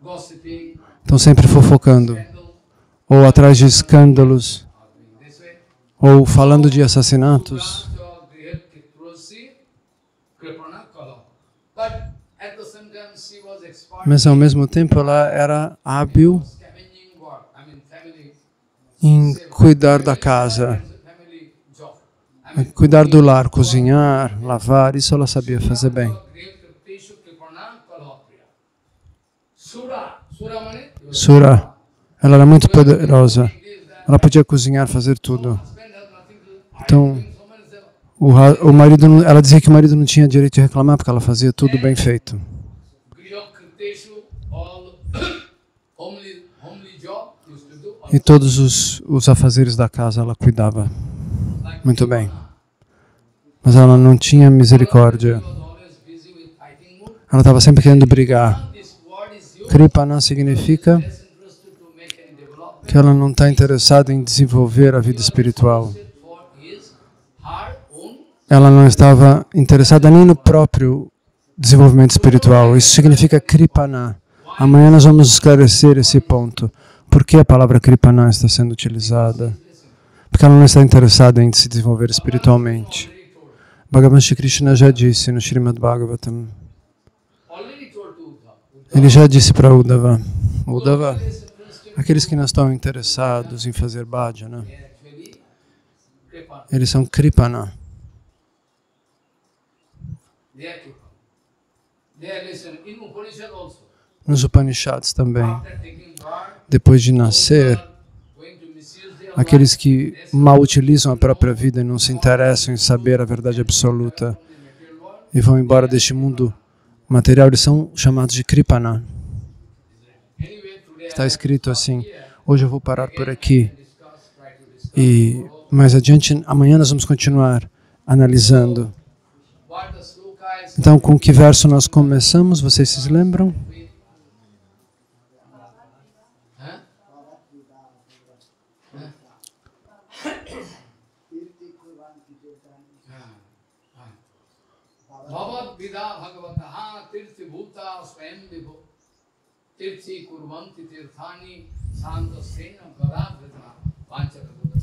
Gossiping, Estão sempre fofocando. scandal, Ou atrás de escândalos. arguing this way. Ou falando de assassinatos. Suracho griho kritteshu kripana kalaha. But at the same time she was expert Mas ao mesmo tempo ela era hábil in scavenging work. Family em cuidar da casa. family job. Em cuidar do lar, cozinhar, lavar. Isso ela sabia fazer bem. Sura. Ela era muito poderosa. Ela podia cozinhar, fazer tudo. Então, o marido, ela dizia que o marido não tinha direito de reclamar porque ela fazia tudo bem feito. E todos os afazeres da casa ela cuidava muito bem. Mas ela não tinha misericórdia. Ela estava sempre querendo brigar. Kripana significa que ela não está interessada em desenvolver a vida espiritual. Ela não estava interessada nem no próprio desenvolvimento espiritual. Isso significa Kripana. Amanhã nós vamos esclarecer esse ponto. Por que a palavra Kripana está sendo utilizada? Porque ela não está interessada em se desenvolver espiritualmente. Bhagavan Shri Krishna já disse no Srimad Bhagavatam. Ele já disse para Uddhava. Uddhava, aqueles que não estão interessados em fazer bhajana, eles são Kripana. Nos Upanishads também. Depois de nascer, aqueles que mal utilizam a própria vida e não se interessam em saber a verdade absoluta e vão embora deste mundo material, eles são chamados de Kripana. Anyway, today Está escrito assim. Hoje eu vou parar por aqui. E mais adiante, amanhã nós vamos continuar analisando. Então, com que verso nós começamos? Vocês se lembram? Bhavad Vida Bhagavataha Tirthi Bhuta Swayam Devo Tirthi Kurvanti Tirthani Santa Sena Gadadrita Vanchakadadam.